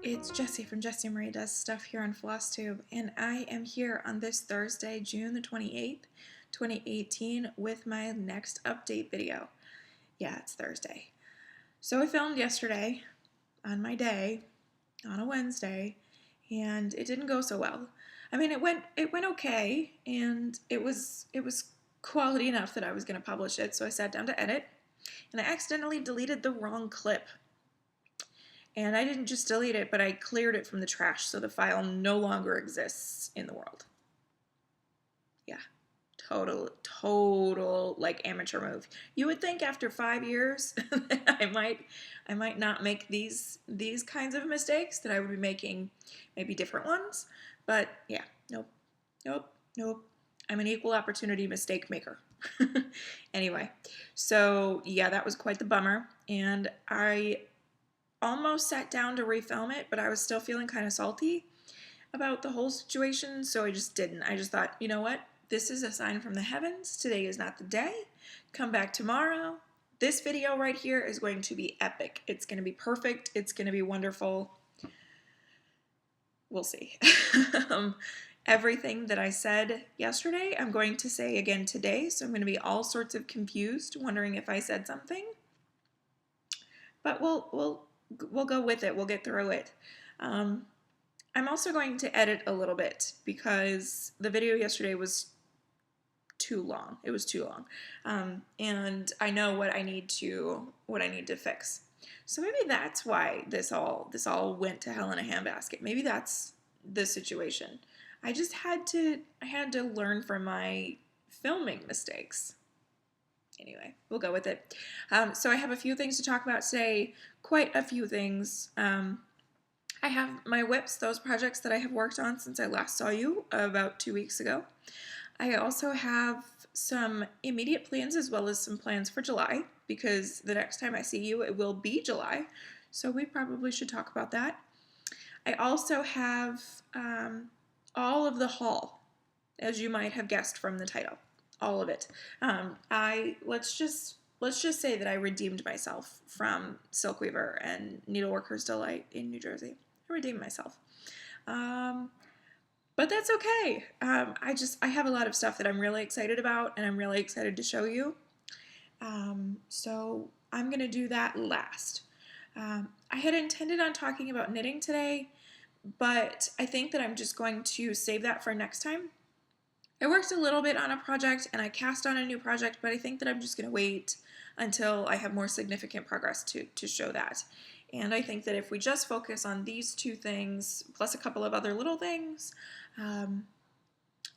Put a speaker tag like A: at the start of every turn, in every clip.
A: It's Jessie from Jessie Marie Does Stuff here on FlossTube, and I am here on this Thursday, June the 28th, 2018, with my next update video. Yeah, it's Thursday. So I filmed yesterday on my day, on a Wednesday, and it didn't go so well. I mean, it went okay, and it was quality enough that I was going to publish it, so I sat down to edit, and I accidentally deleted the wrong clip. And I didn't just delete it, but I cleared it from the trash, so the file no longer exists in the world. Yeah, total like amateur move. You would think after 5 years I might not make these kinds of mistakes, that I would be making maybe different ones. But yeah, nope. I'm an equal opportunity mistake maker. Anyway, so yeah, that was quite the bummer, and I almost sat down to refilm it, but I was still feeling kind of salty about the whole situation, so I just didn't. I just thought, you know what? This is a sign from the heavens. Today is not the day. Come back tomorrow. This video right here is going to be epic. It's going to be perfect. It's going to be wonderful. We'll see. Everything that I said yesterday, I'm going to say again today, so I'm going to be all sorts of confused, wondering if I said something. But we'll go with it. We'll get through it. I'm also going to edit a little bit because the video yesterday was too long. It was too long, and I know what I need to fix. So maybe that's why this all went to hell in a handbasket. Maybe that's the situation. I had to learn from my filming mistakes. Anyway, we'll go with it. So I have a few things to talk about today, quite a few things. I have my whips, those projects that I have worked on since I last saw you about 2 weeks ago. I also have some immediate plans as well as some plans for July, because the next time I see you, it will be July. So we probably should talk about that. I also have all of the haul, as you might have guessed from the title. All of it. Let's just say that I redeemed myself from Silkweaver and Needleworker's Delight in New Jersey. I redeemed myself. But that's okay. I have a lot of stuff that I'm really excited about, and I'm really excited to show you. So I'm going to do that last. I had intended on talking about knitting today, but I think that I'm just going to save that for next time. I worked a little bit on a project, and I cast on a new project, but I think that I'm just going to wait until I have more significant progress to show that. And I think that if we just focus on these two things, plus a couple of other little things, I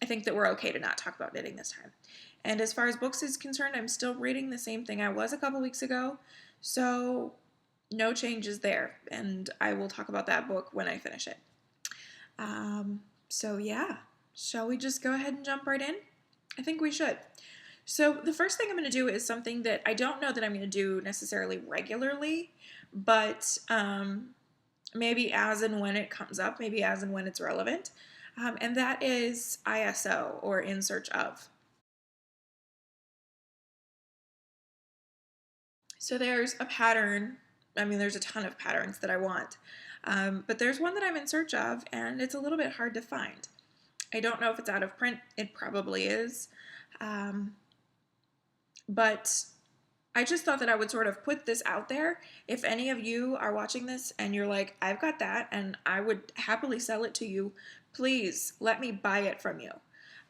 A: think that we're okay to not talk about knitting this time. And as far as books is concerned, I'm still reading the same thing I was a couple weeks ago, so no changes there, and I will talk about that book when I finish it. So yeah. Shall we just go ahead and jump right in? I think we should. So the first thing I'm going to do is something that I don't know that I'm going to do necessarily regularly, but maybe as and when it comes up, maybe as and when it's relevant, and that is ISO, or in search of. So there's a pattern. I mean, there's a ton of patterns that I want, but there's one that I'm in search of, and it's a little bit hard to find. I don't know if it's out of print. It probably is. But I just thought that I would sort of put this out there. If any of you are watching this and you're like, I've got that and I would happily sell it to you, please let me buy it from you.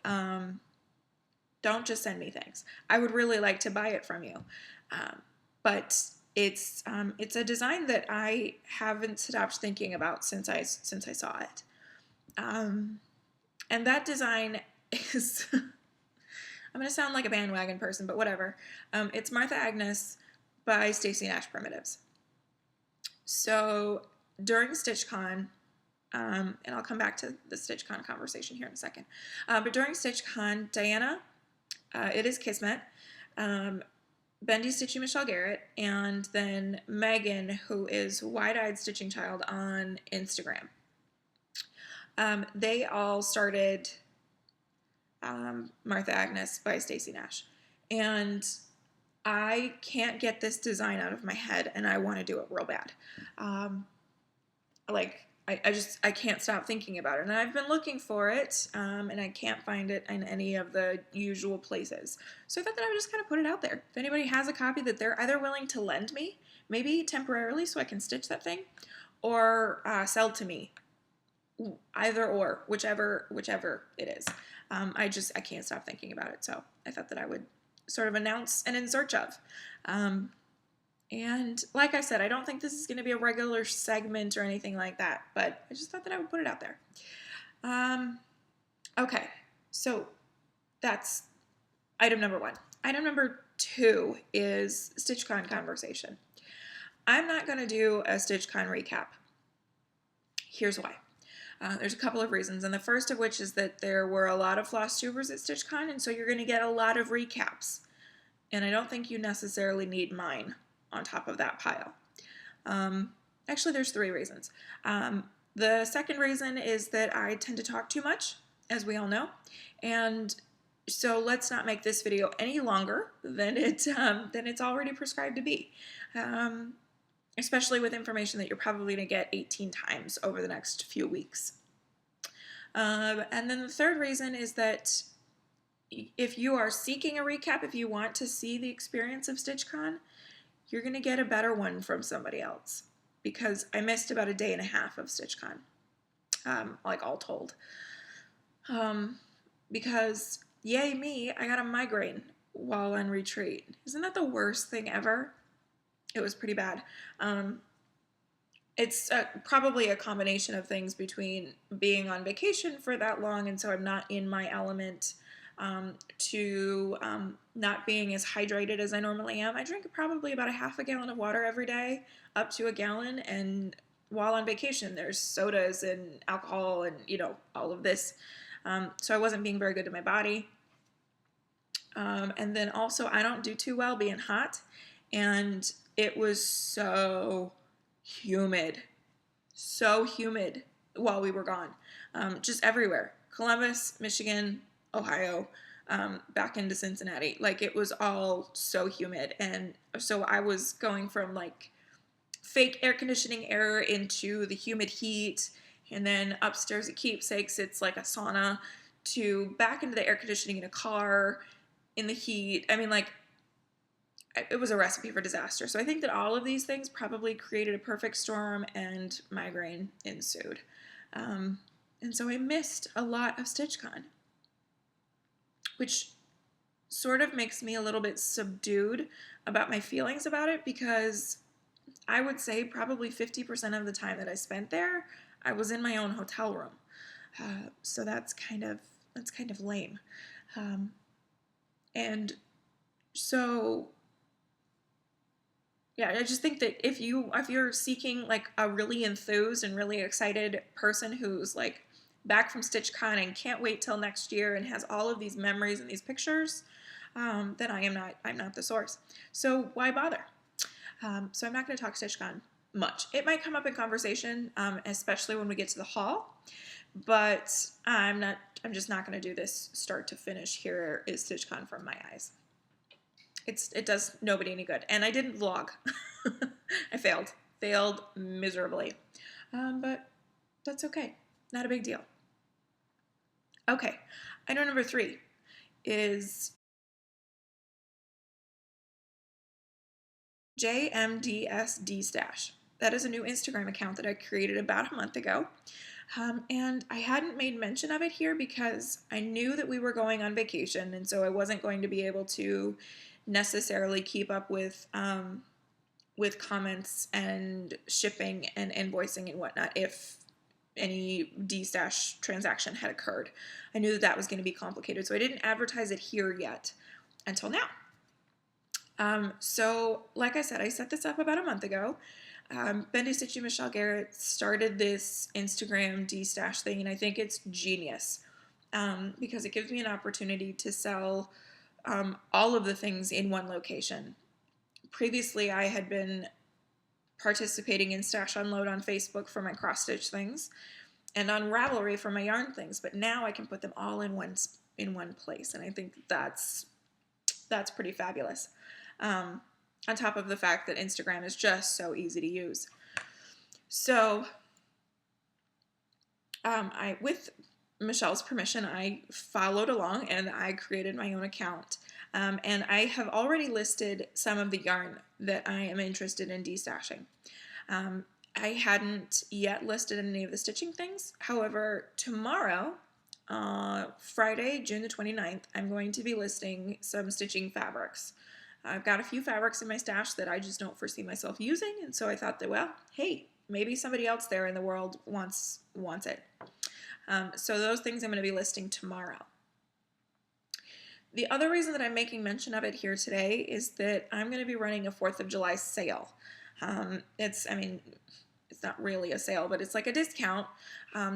A: Don't just send me things. I would really like to buy it from you. But it's a design that I haven't stopped thinking about since I saw it. And that design is, I'm going to sound like a bandwagon person, but whatever. It's Martha Agnes by Stacey Nash Primitives. So during StitchCon, and I'll come back to the StitchCon conversation here in a second, but during StitchCon, Diana, it is Kismet, Bendy Stitching Michelle Garrett, and then Megan, who is Wide-Eyed Stitching Child on Instagram. They all started Martha Agnes by Stacey Nash, and I can't get this design out of my head, and I want to do it real bad. like, I can't stop thinking about it. And I've been looking for it, and I can't find it in any of the usual places. So I thought that I would just kind of put it out there. If anybody has a copy that they're either willing to lend me, maybe temporarily so I can stitch that thing, or sell to me, either or, whichever it is. I can't stop thinking about it. So I thought that I would sort of announce and in search of. And like I said, I don't think this is going to be a regular segment or anything like that, but I just thought that I would put it out there. Okay, so that's item number 1. Item number 2 is StitchCon conversation. I'm not going to do a StitchCon recap. Here's why. There's a couple of reasons, and the first of which is that there were a lot of FlossTubers at StitchCon, and so you're going to get a lot of recaps. And I don't think you necessarily need mine on top of that pile. Actually, there's 3 reasons. The second reason is that I tend to talk too much, as we all know, and so let's not make this video any longer than it's already prescribed to be, especially with information that you're probably going to get 18 times over the next few weeks. And then the third reason is that if you are seeking a recap, if you want to see the experience of StitchCon, you're going to get a better one from somebody else, because I missed about a day and a half of StitchCon, like all told. Because, yay me, I got a migraine while on retreat. Isn't that the worst thing ever? It was pretty bad. It's probably a combination of things between being on vacation for that long, and so I'm not in my element, to not being as hydrated as I normally am. I drink probably about a half a gallon of water every day, up to a gallon, and while on vacation there's sodas and alcohol and, you know, all of this. So I wasn't being very good to my body. And then also I don't do too well being hot, and it was so humid while we were gone, just everywhere. Columbus, Michigan, Ohio, back into Cincinnati. Like, it was all so humid. And so I was going from like fake air conditioning air into the humid heat, and then upstairs at Keepsakes it's like a sauna, to back into the air conditioning in a car in the heat. I mean, like, it was a recipe for disaster. So I think that all of these things probably created a perfect storm, and migraine ensued. And so I missed a lot of StitchCon, which sort of makes me a little bit subdued about my feelings about it, because I would say probably 50% of the time that I spent there, I was in my own hotel room. So that's kind of lame. And so, yeah, I just think that if you're seeking like a really enthused and really excited person who's like back from StitchCon and can't wait till next year and has all of these memories and these pictures, then I'm not the source. So why bother? So I'm not going to talk StitchCon much. It might come up in conversation, especially when we get to the hall, but I'm just not going to do this start to finish. Here is StitchCon from my eyes. It does nobody any good, and I didn't vlog. I failed miserably, but that's okay. Not a big deal. Okay, item number 3 is JMDS Destash. That is a new Instagram account that I created about a month ago. And I hadn't made mention of it here because I knew that we were going on vacation, and so I wasn't going to be able to necessarily keep up with comments and shipping and invoicing and whatnot if any Destash transaction had occurred. I knew that was going to be complicated, so I didn't advertise it here yet until now. So, like I said, I set this up about a month ago. Bendy Stitchy Michelle Garrett started this Instagram Destash thing, and I think it's genius, because it gives me an opportunity to sell all of the things in one location. Previously, I had been participating in Stash Unload on Facebook for my cross-stitch things, and on Ravelry for my yarn things, but now I can put them all in one place, and I think that's pretty fabulous. On top of the fact that Instagram is just so easy to use. So With Michelle's permission, I followed along and I created my own account. And I have already listed some of the yarn that I am interested in destashing. I hadn't yet listed any of the stitching things. However, tomorrow, Friday, June the 29th, I'm going to be listing some stitching fabrics. I've got a few fabrics in my stash that I just don't foresee myself using, and so I thought that, well, hey, maybe somebody else there in the world wants it. So those things I'm going to be listing tomorrow. The other reason that I'm making mention of it here today is that I'm going to be running a 4th of July sale. It's not really a sale, but it's like a discount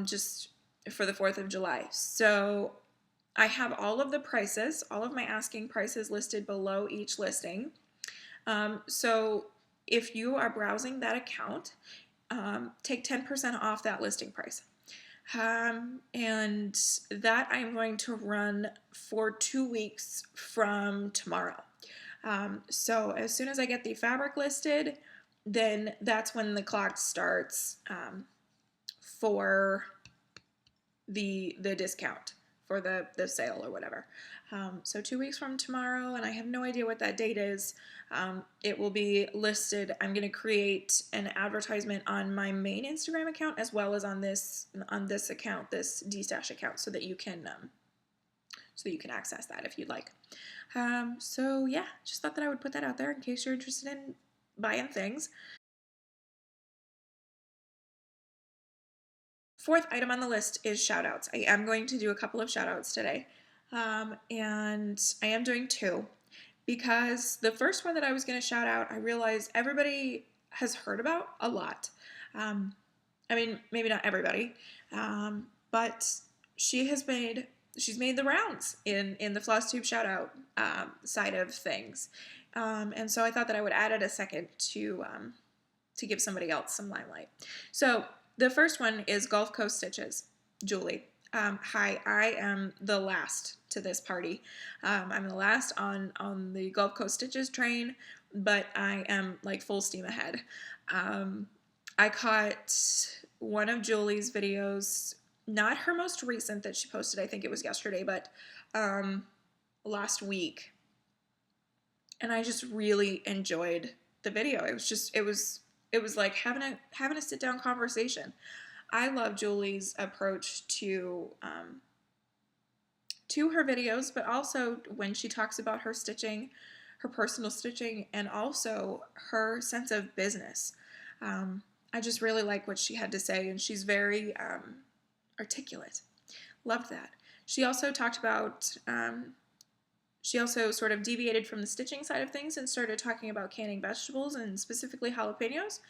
A: just for the 4th of July. So I have all of the prices, all of my asking prices listed below each listing. So if you are browsing that account, take 10% off that listing price. And that I'm going to run for 2 weeks from tomorrow. So as soon as I get the fabric listed, then that's when the clock starts for the discount, for the sale or whatever. So 2 weeks from tomorrow, and I have no idea what that date is. It will be listed. I'm going to create an advertisement on my main Instagram account as well as on this account, this Destash account, so that you can access that if you'd like. So yeah, just thought that I would put that out there in case you're interested in buying things. Fourth item on the list is shoutouts. I am going to do a couple of shoutouts today, and I am doing 2. Because the first one that I was going to shout out, I realized everybody has heard about a lot. Maybe not everybody, but she's made the rounds in the FlossTube Shoutout side of things. And so I thought that I would add it a second to give somebody else some limelight. So the first one is Gulf Coast Stitches, Julie. Hi, I am the last to this party. I'm the last on the Gulf Coast Stitches train, but I am like full steam ahead. I caught one of Julie's videos, not her most recent that she posted, I think it was yesterday, but last week. And I just really enjoyed the video. It was like having a sit down conversation. I love Julie's approach to her videos, but also when she talks about her stitching, her personal stitching, and also her sense of business. I just really like what she had to say, and she's very articulate. Loved that. She also talked about, she also sort of deviated from the stitching side of things and started talking about canning vegetables and specifically jalapenos.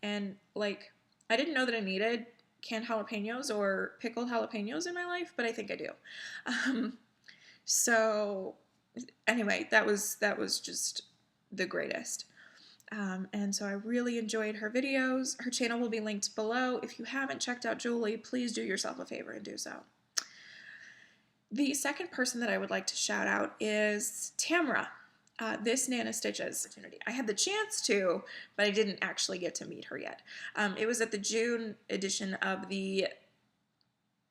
A: And like, I didn't know that I needed canned jalapenos or pickled jalapenos in my life, but I think I do. So anyway, that was just the greatest. And so I really enjoyed her videos. Her channel will be linked below. If you haven't checked out Julie, please do yourself a favor and do so. The second person that I would like to shout out is Tamra. This Nana Stitches opportunity. I had the chance to, but I didn't actually get to meet her yet. It was at the June edition of the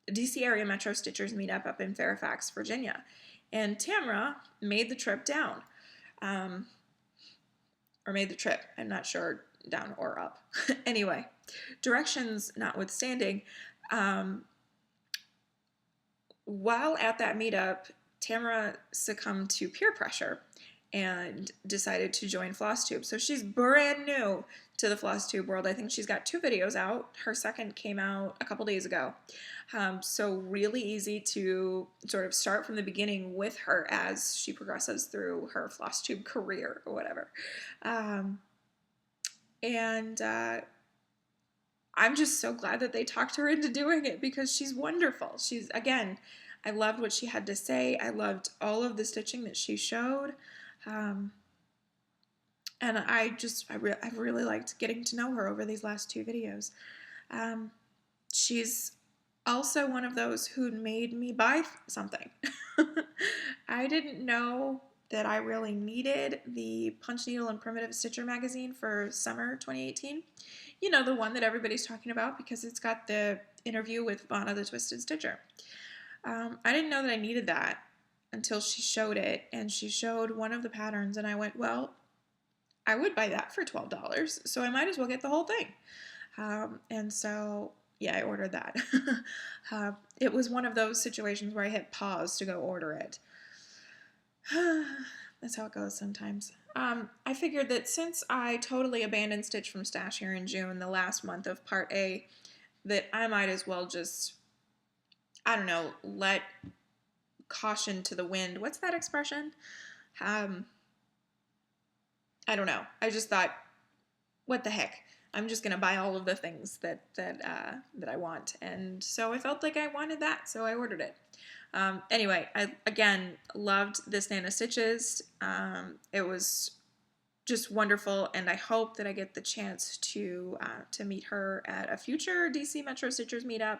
A: DC Area Metro Stitchers meetup up in Fairfax, Virginia. And Tamra made the trip down. Or made the trip. I'm not sure down or up. Anyway, directions notwithstanding, while at that meetup, Tamra succumbed to peer pressure and decided to join FlossTube. So she's brand new to the FlossTube world. I think she's got 2 videos out. Her second came out a couple days ago. So really easy to sort of start from the beginning with her as she progresses through her FlossTube career or whatever. I'm just so glad that they talked her into doing it because she's wonderful. Again, I loved what she had to say. I loved all of the stitching that she showed. And I've really liked getting to know her over these last 2 videos. She's also one of those who made me buy something. I didn't know that I really needed the Punch Needle and Primitive Stitcher magazine for summer 2018. You know, the one that everybody's talking about because it's got the interview with Vana the Twisted Stitcher. I didn't know that I needed that until she showed it, and she showed one of the patterns, and I went, well, I would buy that for $12, so I might as well get the whole thing. And so, yeah, I ordered that. It was one of those situations where I hit pause to go order it. That's how it goes sometimes. I figured that since I totally abandoned Stitch from Stash here in June, the last month of Part A, that I might as well just, I don't know, let caution to the wind. What's that expression? I don't know. I just thought, what the heck? I'm just gonna buy all of the things that I want, and so I felt like I wanted that, so I ordered it. Anyway, I again loved this Nana Stitches. It was just wonderful, and I hope that I get the chance to meet her at a future DC Metro Stitchers meetup.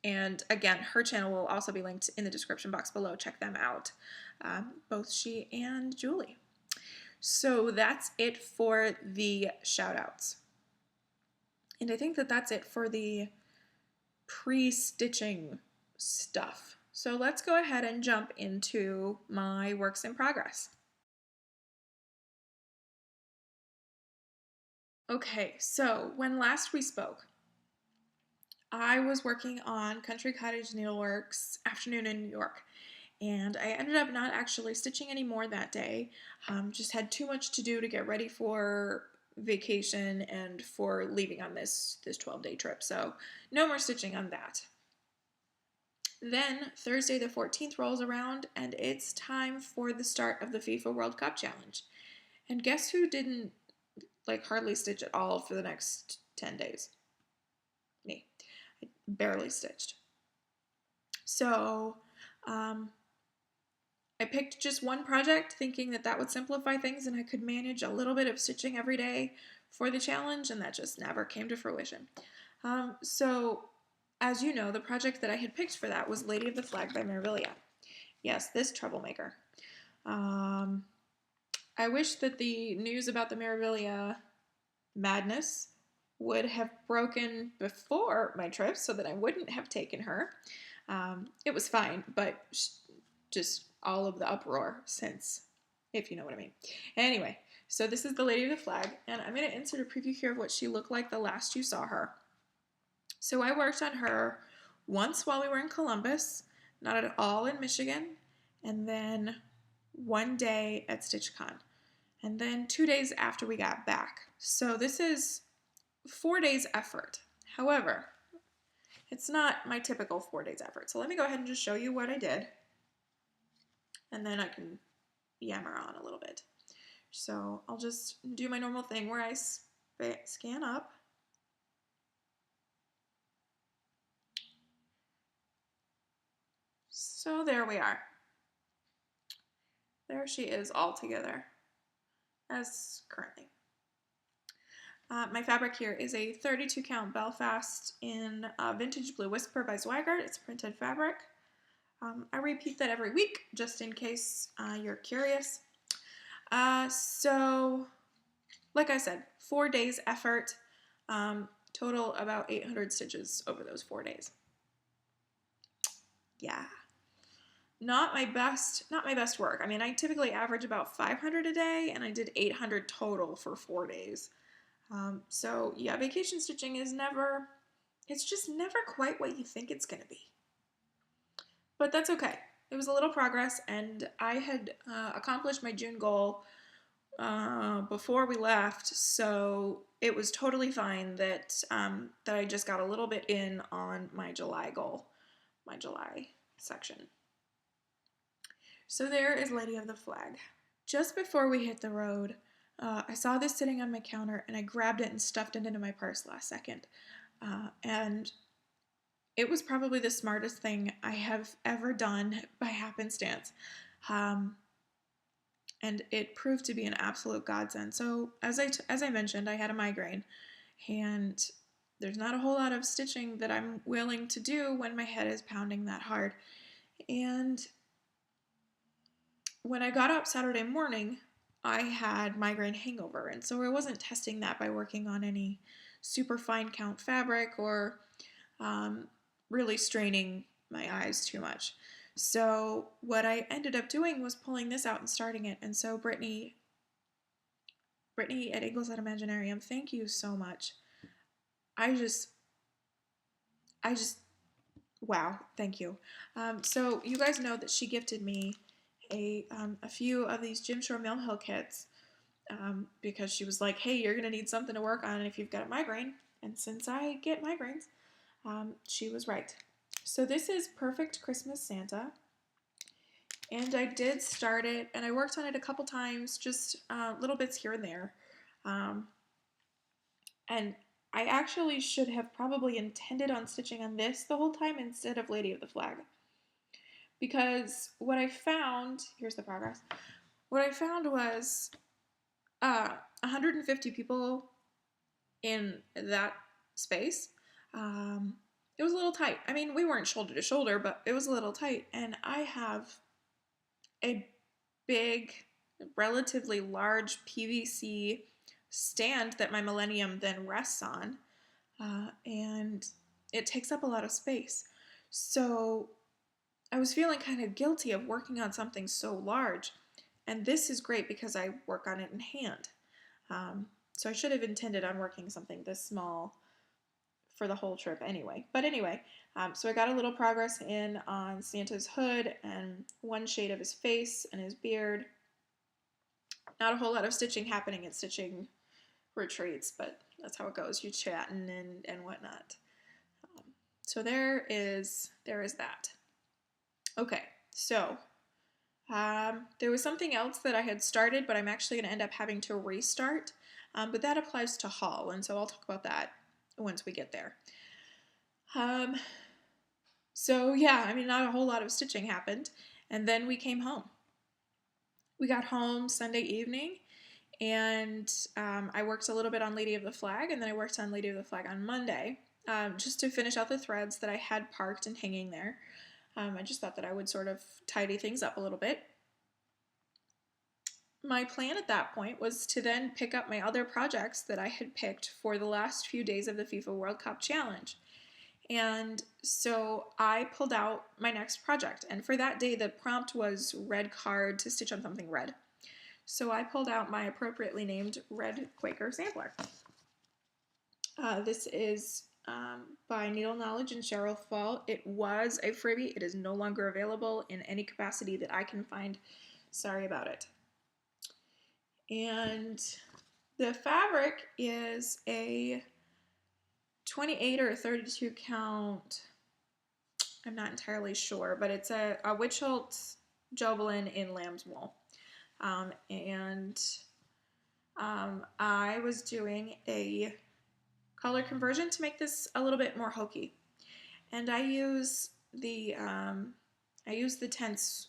A: And again, her channel will also be linked in the description box below. Check them out, both she and Julie. So that's it for the shoutouts. And I think that that's it for the pre-stitching stuff. So let's go ahead and jump into my works in progress. Okay, so when last we spoke, I was working on Country Cottage Needleworks Afternoon in New York, and I ended up not actually stitching anymore that day. Just had too much to do to get ready for vacation and for leaving on this 12-day trip, so no more stitching on that. Then Thursday the 14th rolls around, and it's time for the start of the FIFA World Cup Challenge. And guess who didn't hardly stitch at all for the next 10 days? Me. I barely stitched. So I picked just one project thinking that that would simplify things and I could manage a little bit of stitching every day for the challenge, and that just never came to fruition. So as you know, the project that I had picked for that was Lady of the Flag by Mirabilia. Yes, this troublemaker. I wish that the news about the Mirabilia madness would have broken before my trip so that I wouldn't have taken her. It was fine, but just all of the uproar since, if you know what I mean. Anyway, so this is the Lady of the Flag, and I'm going to insert a preview here of what she looked like the last you saw her. So I worked on her once while we were in Columbus, not at all in Michigan, and then one day at StitchCon, and then 2 days after we got back. So this is 4 days effort. However, it's not my typical 4 days effort. So let me go ahead and just show you what I did, and then I can yammer on a little bit. So I'll just do my normal thing where I scan up. So there we are. There she is all together as currently. My fabric here is a 32 count Belfast in Vintage Blue Whisper by Zweigart. It's printed fabric. I repeat that every week just in case you're curious. So like I said, 4 days effort, total about 800 stitches over those 4 days. Yeah. Not my best work. I mean, I typically average about 500 a day, and I did 800 total for 4 days. So yeah, vacation stitching is it's just never quite what you think it's gonna be. But that's okay. It was a little progress, and I had accomplished my June goal before we left, so it was totally fine that that I just got a little bit in on my July goal, my July section. So there is Lady of the Flag. Just before we hit the road, I saw this sitting on my counter, and I grabbed it and stuffed it into my purse last second. And it was probably the smartest thing I have ever done by happenstance. And it proved to be an absolute godsend. So as I mentioned, I had a migraine, and there's not a whole lot of stitching that I'm willing to do when my head is pounding that hard. And when I got up Saturday morning, I had migraine hangover, and so I wasn't testing that by working on any super fine count fabric or um, really straining my eyes too much. So what I ended up doing was pulling this out and starting it. And so Brittany at Eagles at Imaginarium, thank you so much. I just, wow, thank you. So you guys know that she gifted me a few of these Jim Shore Mill Hill kits because she was like, hey, you're going to need something to work on if you've got a migraine. And since I get migraines, she was right. So this is Perfect Christmas Santa. And I did start it, and I worked on it a couple times, just little bits here and there. And I actually should have probably intended on stitching on this the whole time instead of Lady of the Flag. Because what I found, here's the progress, what I found was 150 people in that space. It was a little tight. I mean, we weren't shoulder to shoulder, but it was a little tight. And I have a big, relatively large PVC stand that my Millennium then rests on, and it takes up a lot of space. So I was feeling kind of guilty of working on something so large, and this is great because I work on it in hand. So I should have intended on working something this small for the whole trip anyway. But anyway, so I got a little progress in on Santa's hood and one shade of his face and his beard. Not a whole lot of stitching happening at stitching retreats, but that's how it goes. You chatting and whatnot. So there is that. Okay, so there was something else that I had started, but I'm actually going to end up having to restart. But that applies to haul, and so I'll talk about that once we get there. So yeah, I mean, not a whole lot of stitching happened, and then we came home. We got home Sunday evening, and I worked a little bit on Lady of the Flag, and then I worked on Lady of the Flag on Monday, just to finish out the threads that I had parked and hanging there. I just thought that I would sort of tidy things up a little bit. My plan at that point was to then pick up my other projects that I had picked for the last few days of the FIFA World Cup Challenge. And so I pulled out my next project. And for that day, the prompt was red card to stitch on something red. So I pulled out my appropriately named Red Quaker Sampler. This is by Needle Knowledge and Cheryl Fall. It was a freebie. It is no longer available in any capacity that I can find. Sorry about it. And the fabric is a 28 or a 32 count, I'm not entirely sure, but it's a Witchelt Jobelin in lamb's wool. I was doing a color conversion to make this a little bit more hokey. And I use the tense,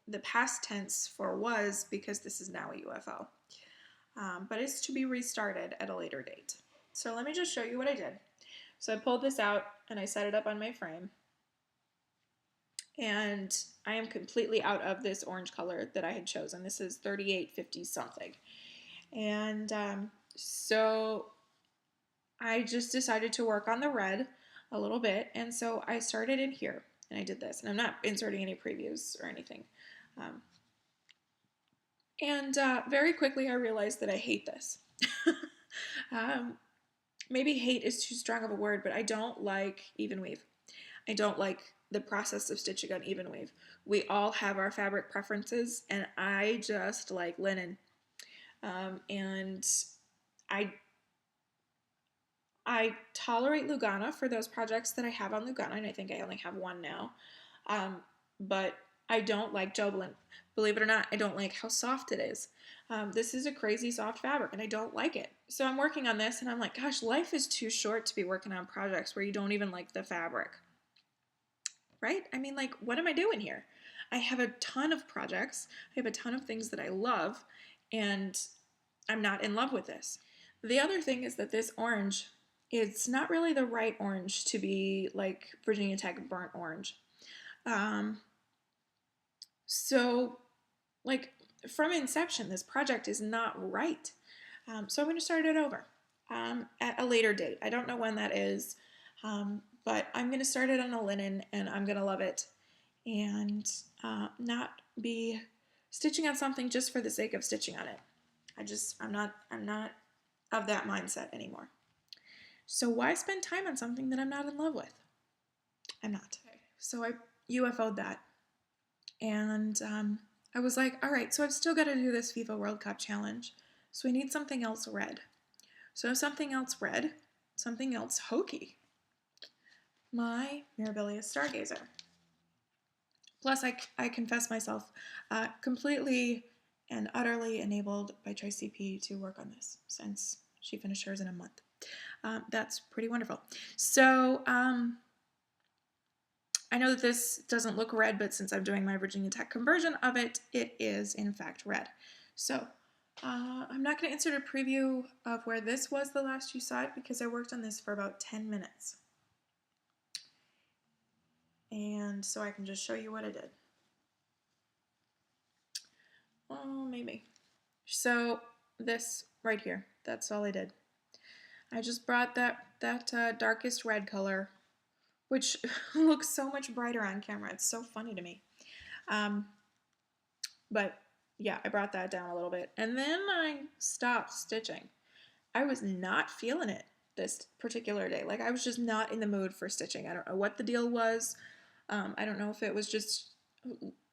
A: the past tense for was, because this is now a UFO. But it's to be restarted at a later date. So let me just show you what I did. So I pulled this out and I set it up on my frame. And I am completely out of this orange color that I had chosen. This is 3850 something. And so I just decided to work on the red a little bit. And so I started in here and I did this. And I'm not inserting any previews or anything. Very quickly I realized that I hate this. Maybe hate is too strong of a word, but I don't like even weave. I don't like the process of stitching on even weave. We all have our fabric preferences, and I just like linen. And I tolerate Lugana for those projects that I have on Lugana, and I think I only have one now. But I don't like Jobelin. Believe it or not, I don't like how soft it is. This is a crazy soft fabric, and I don't like it. So I'm working on this, and I'm like, gosh, life is too short to be working on projects where you don't even like the fabric. Right? I mean, like, what am I doing here? I have a ton of projects. I have a ton of things that I love, and I'm not in love with this. The other thing is that this orange, it's not really the right orange to be like Virginia Tech burnt orange. So, like, from inception, this project is not right. So I'm going to start it over at a later date. I don't know when that is, but I'm going to start it on a linen, and I'm going to love it, and not be stitching on something just for the sake of stitching on it. I'm not of that mindset anymore. So why spend time on something that I'm not in love with? I'm not. So I UFO'd that, and I was like, all right, so I've still got to do this FIFA World Cup challenge, so I need something else red. So something else red, something else hokey. My Mirabilia Stargazer. Plus, I confess myself completely and utterly enabled by Tracy P to work on this since she finished hers in a month. That's pretty wonderful. So I know that this doesn't look red, but since I'm doing my Virginia Tech conversion of it, it is in fact red. So I'm not going to insert a preview of where this was the last you saw it because I worked on this for about 10 minutes. And so I can just show you what I did. Oh, maybe. So this right here, that's all I did. I just brought that darkest red color, which looks so much brighter on camera. It's so funny to me. But yeah, I brought that down a little bit. And then I stopped stitching. I was not feeling it this particular day. Like I was just not in the mood for stitching. I don't know what the deal was. I don't know if it was just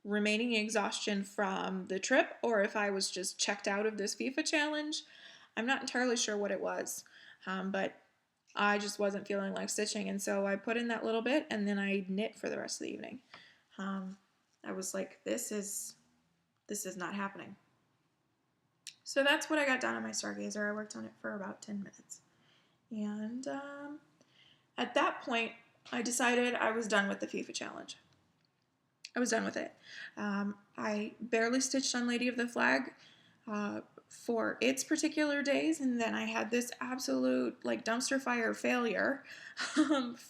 A: remaining exhaustion from the trip or if I was just checked out of this FIFA challenge. I'm not entirely sure what it was, but I just wasn't feeling like stitching, and so I put in that little bit and then I knit for the rest of the evening. I was like, this is not happening. So that's what I got done on my Stargazer. I worked on it for about 10 minutes. And at that point, I decided I was done with the FIFA challenge. I was done with it. I barely stitched on Lady of the Flag for its particular days, and then I had this absolute like dumpster fire failure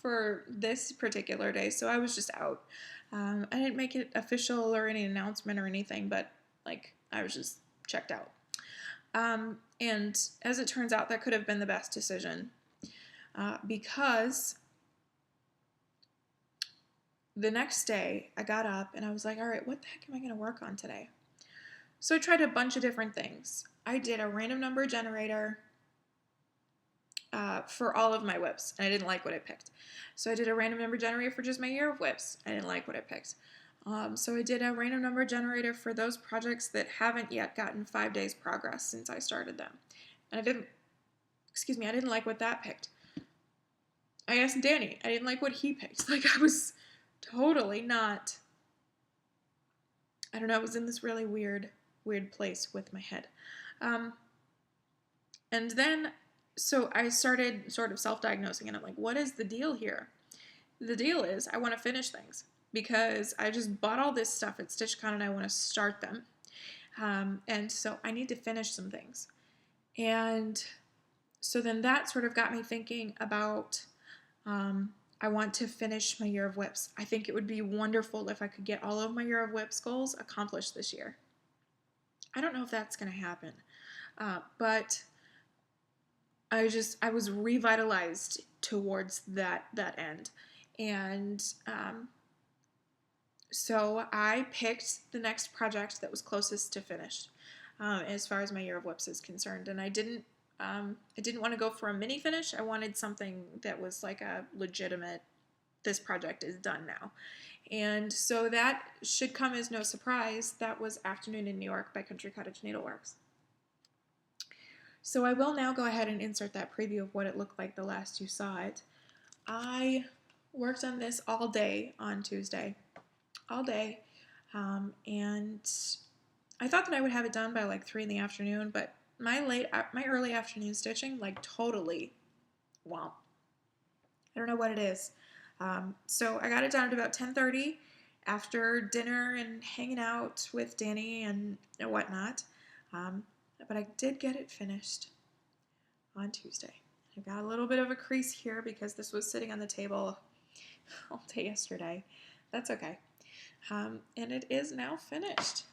A: for this particular day, so I was just out. I didn't make it official or any announcement or anything, but like I was just checked out. And as it turns out, that could have been the best decision because the next day I got up and I was like, all right, what the heck am I going to work on today? So I tried a bunch of different things. I did a random number generator for all of my whips, and I didn't like what I picked. So I did a random number generator for just my year of whips. I didn't like what I picked. So I did a random number generator for those projects that haven't yet gotten 5 days progress since I started them. And I didn't like what that picked. I asked Danny. I didn't like what he picked. Like I was totally not, I don't know, I was in this really weird place with my head. And then, so I started sort of self-diagnosing, and I'm like, what is the deal here? The deal is I want to finish things because I just bought all this stuff at StitchCon and I want to start them. And so I need to finish some things. And so then that sort of got me thinking about I want to finish my Year of Whips. I think it would be wonderful if I could get all of my Year of Whips goals accomplished this year. I don't know if that's going to happen, but I was revitalized towards that end. And so I picked the next project that was closest to finished as far as my Year of Whips is concerned. And I didn't want to go for a mini finish. I wanted something that was like a legitimate, this project is done now. And so that should come as no surprise. That was Afternoon in New York by Country Cottage Needleworks. So I will now go ahead and insert that preview of what it looked like the last you saw it. I worked on this all day on Tuesday. All day. And I thought that I would have it done by like 3 in the afternoon, but my early afternoon stitching, like totally, well, I don't know what it is. So I got it done at about 10:30 after dinner and hanging out with Danny and whatnot. But I did get it finished on Tuesday. I've got a little bit of a crease here because this was sitting on the table all day yesterday. That's okay. And it is now finished.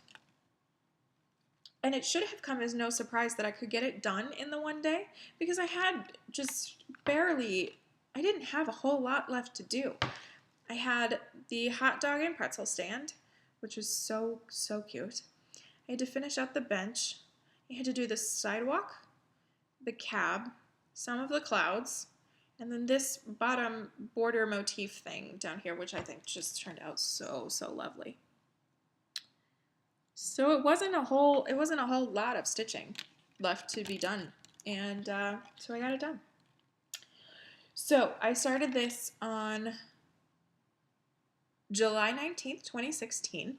A: And it should have come as no surprise that I could get it done in the one day, because I had just barely, I didn't have a whole lot left to do. I had the hot dog and pretzel stand, which was so, so cute. I had to finish out the bench. I had to do the sidewalk, the cab, some of the clouds, and then this bottom border motif thing down here, which I think just turned out so, so lovely. So it wasn't a whole lot of stitching left to be done, and so I got it done. So I started this on July 19th, 2016,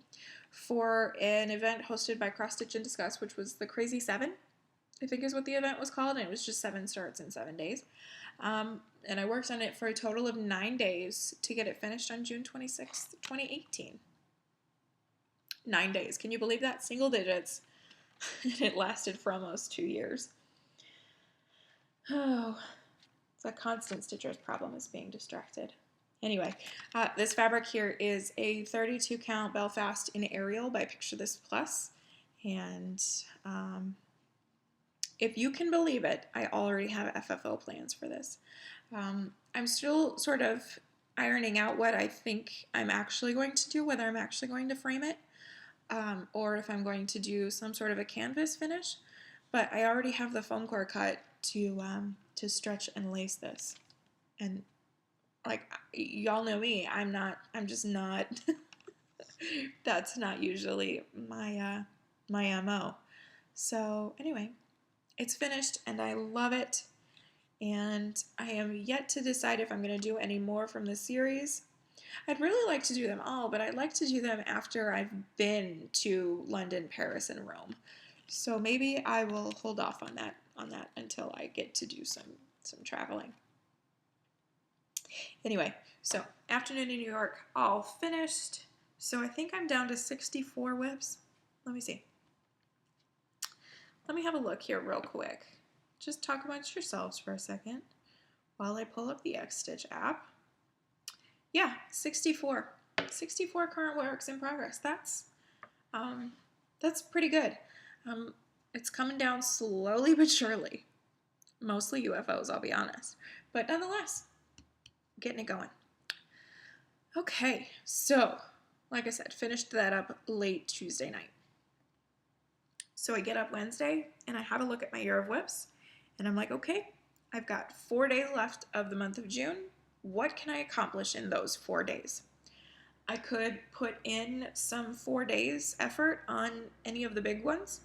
A: for an event hosted by Cross Stitch and Discuss, which was the Crazy 7, I think is what the event was called, and it was just 7 starts in 7 days. And I worked on it for a total of 9 days to get it finished on June 26th, 2018. 9 days. Can you believe that? Single digits. And it lasted for almost 2 years. Oh, it's a constant stitcher's problem, is being distracted. Anyway, this fabric here is a 32 count Belfast in Ariel by Picture This Plus. And if you can believe it, I already have FFO plans for this. I'm still sort of ironing out what I think I'm actually going to do, whether I'm actually going to frame it, or if I'm going to do some sort of a canvas finish. But I already have the foam core cut to stretch and lace this. And like, y'all know me, I'm just not, that's not usually my MO. So anyway, it's finished and I love it. And I am yet to decide if I'm going to do any more from the series. I'd really like to do them all, but I'd like to do them after I've been to London, Paris, and Rome. So maybe I will hold off on that until I get to do some traveling. Anyway, so afternoon in New York, all finished. So I think I'm down to 64 whips. Let me see. Let me have a look here real quick. Just talk amongst yourselves for a second while I pull up the Xstitch app. Yeah, 64. 64 current works in progress. That's pretty good. It's coming down slowly but surely. Mostly UFOs, I'll be honest. But nonetheless, getting it going. Okay, so like I said, finished that up late Tuesday night. So I get up Wednesday and I have a look at my year of whips. And I'm like, okay, I've got 4 days left of the month of June. What can I accomplish in those 4 days? I could put in some 4 days effort on any of the big ones.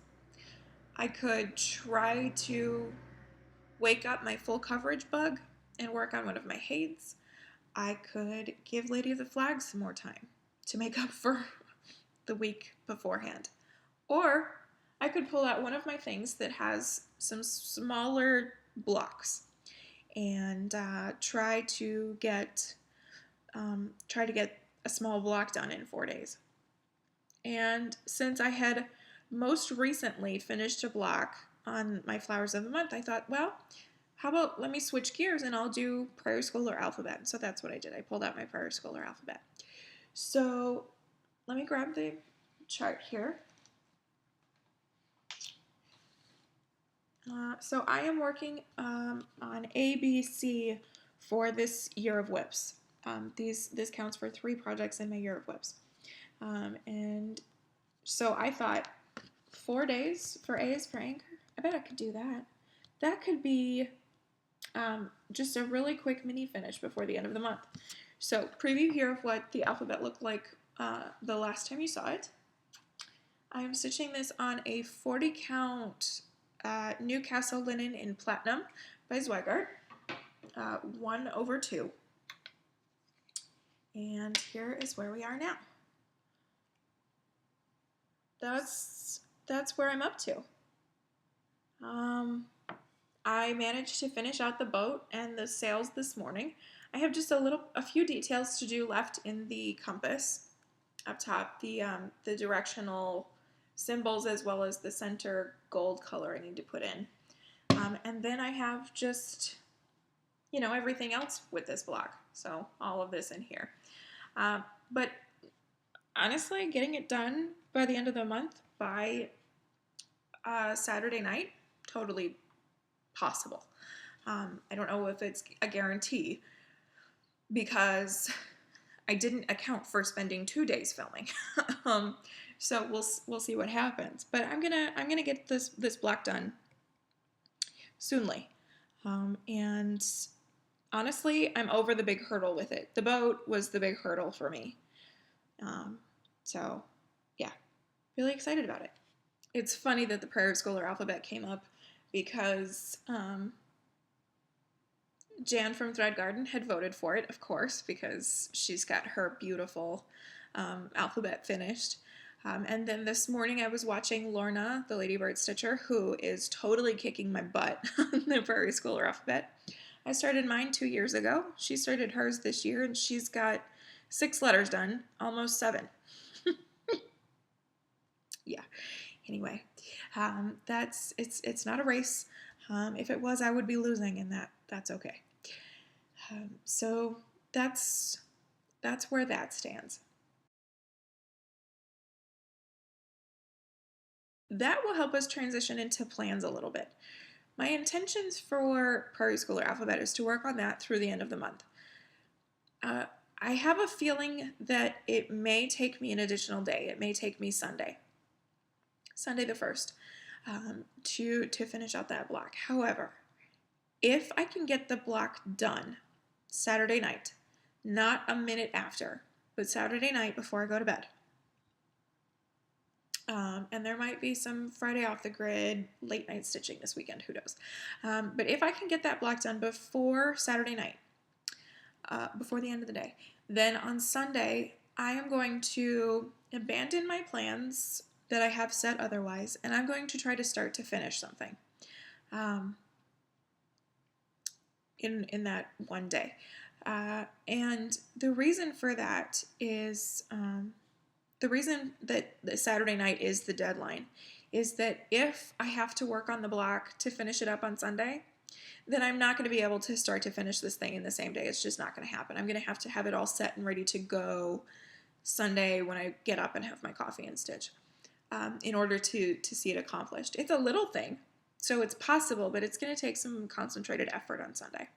A: I could try to wake up my full coverage bug and work on one of my Hades. I could give Lady of the Flag some more time to make up for the week beforehand. Or I could pull out one of my things that has some smaller blocks and try to get a small block done in 4 days. And since I had most recently finished a block on my Flowers of the Month, I thought, well, how about let me switch gears and I'll do Prairie Schooler Alphabet. So that's what I did. I pulled out my Prairie Schooler Alphabet. So let me grab the chart here. So I am working on ABC for this year of whips. This counts for 3 projects in my year of whips. And so I thought 4 days for A is for anchor. I bet I could do that. That could be just a really quick mini finish before the end of the month. So preview here of what the alphabet looked like the last time you saw it. I am stitching this on a 40 count Newcastle linen in platinum by Zweigart, 1/2. And here is where we are now. That's where I'm up to. I managed to finish out the boat and the sails this morning. I have just a few details to do left in the compass up top, the directional symbols as well as the center gold color I need to put in. And then I have just, everything else with this block. So all of this in here. But honestly, getting it done by the end of the month by Saturday night, totally possible. I don't know if it's a guarantee because I didn't account for spending 2 days filming. So we'll see what happens. But I'm gonna get this block done soonly. And honestly, I'm over the big hurdle with it. The boat was the big hurdle for me. So yeah, really excited about it. It's funny that the Prairie Schooler alphabet came up because Jan from Thread Garden had voted for it, of course, because she's got her beautiful alphabet finished. And then this morning I was watching Lorna, the Ladybird Stitcher, who is totally kicking my butt on the Prairie Schooler alphabet. I started mine 2 years ago. She started hers this year, and she's got 6 letters done, almost 7. Yeah. Anyway, it's not a race. If it was, I would be losing, and that's okay. So that's where that stands. That will help us transition into plans a little bit. My intentions for Prairie Schooler Alphabet is to work on that through the end of the month. I have a feeling that it may take me an additional day. It may take me Sunday the 1st, to finish out that block. However, if I can get the block done Saturday night, not a minute after, but Saturday night before I go to bed, and there might be some Friday off the grid late night stitching this weekend, who knows. But if I can get that block done before Saturday night, before the end of the day, then on Sunday I am going to abandon my plans that I have set otherwise, and I'm going to try to start to finish something in that one day. And the reason for that is the reason that the Saturday night is the deadline is that if I have to work on the block to finish it up on Sunday, then I'm not going to be able to start to finish this thing in the same day. It's just not going to happen. I'm going to have it all set and ready to go Sunday when I get up and have my coffee and stitch, in order to see it accomplished. It's a little thing, so it's possible, but it's going to take some concentrated effort on Sunday.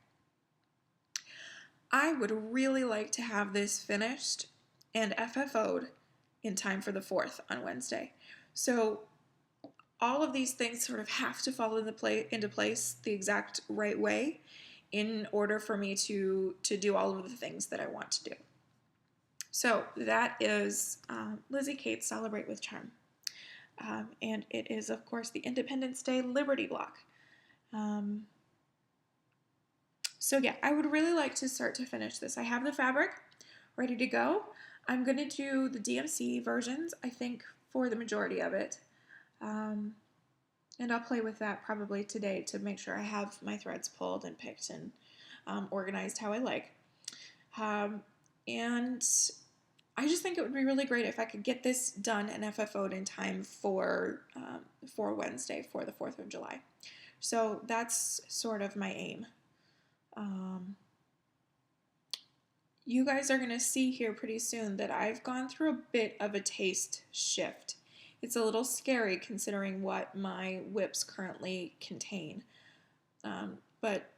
A: I would really like to have this finished and FFO'd in time for the 4th on Wednesday. So all of these things sort of have to fall into place the exact right way in order for me to do all of the things that I want to do. So that is Lizzie Kate's Celebrate with Charm. And it is, of course, the Independence Day Liberty block. So yeah, I would really like to start to finish this. I have the fabric ready to go. I'm going to do the DMC versions, I think, for the majority of it. And I'll play with that probably today to make sure I have my threads pulled and picked and organized how I like. And I just think it would be really great if I could get this done and FFO'd in time for Wednesday, for the 4th of July. So that's sort of my aim. You guys are going to see here pretty soon that I've gone through a bit of a taste shift. It's a little scary considering what my whips currently contain. But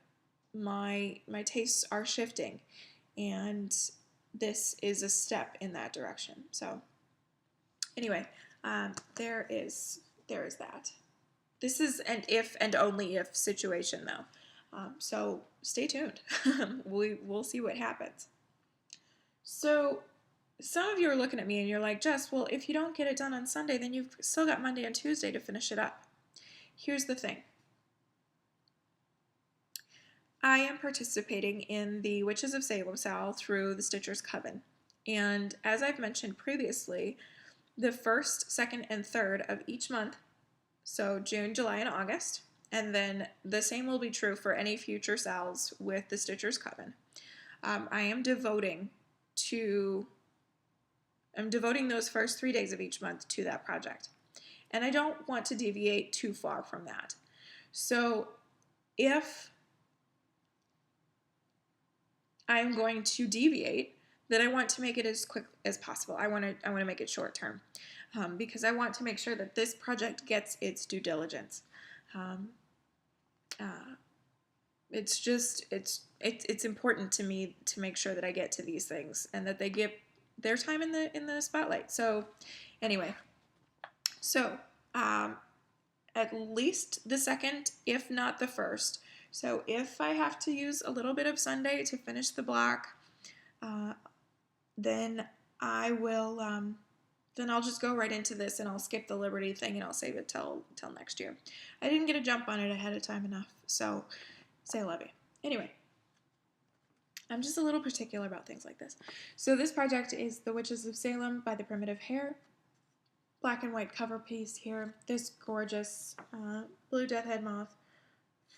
A: my tastes are shifting, and this is a step in that direction. So anyway, there is that. This is an if and only if situation though. So stay tuned. We'll see what happens. So some of you are looking at me and you're like, Jess, well, if you don't get it done on Sunday, then you've still got Monday and Tuesday to finish it up. Here's the thing. I am participating in the Witches of Salem sale through the Stitcher's Coven. And as I've mentioned previously, the 1st, 2nd, and 3rd of each month, so June, July, and August, and then the same will be true for any future sales with the Stitcher's Coven, I am devoting those first 3 days of each month to that project. And I don't want to deviate too far from that. So if I'm going to deviate, that I want to make it as quick as possible. I want to make it short term, because I want to make sure that this project gets its due diligence. It's important to me to make sure that I get to these things and that they get their time in the spotlight. So anyway, so at least the second, if not the first. So if I have to use a little bit of Sunday to finish the block, then I will. Then I'll just go right into this and I'll skip the Liberty thing and I'll save it till next year. I didn't get a jump on it ahead of time enough, so say levy. Anyway, I'm just a little particular about things like this. So this project is The Witches of Salem by the Primitive Hare. Black and white cover piece here. This gorgeous blue death head moth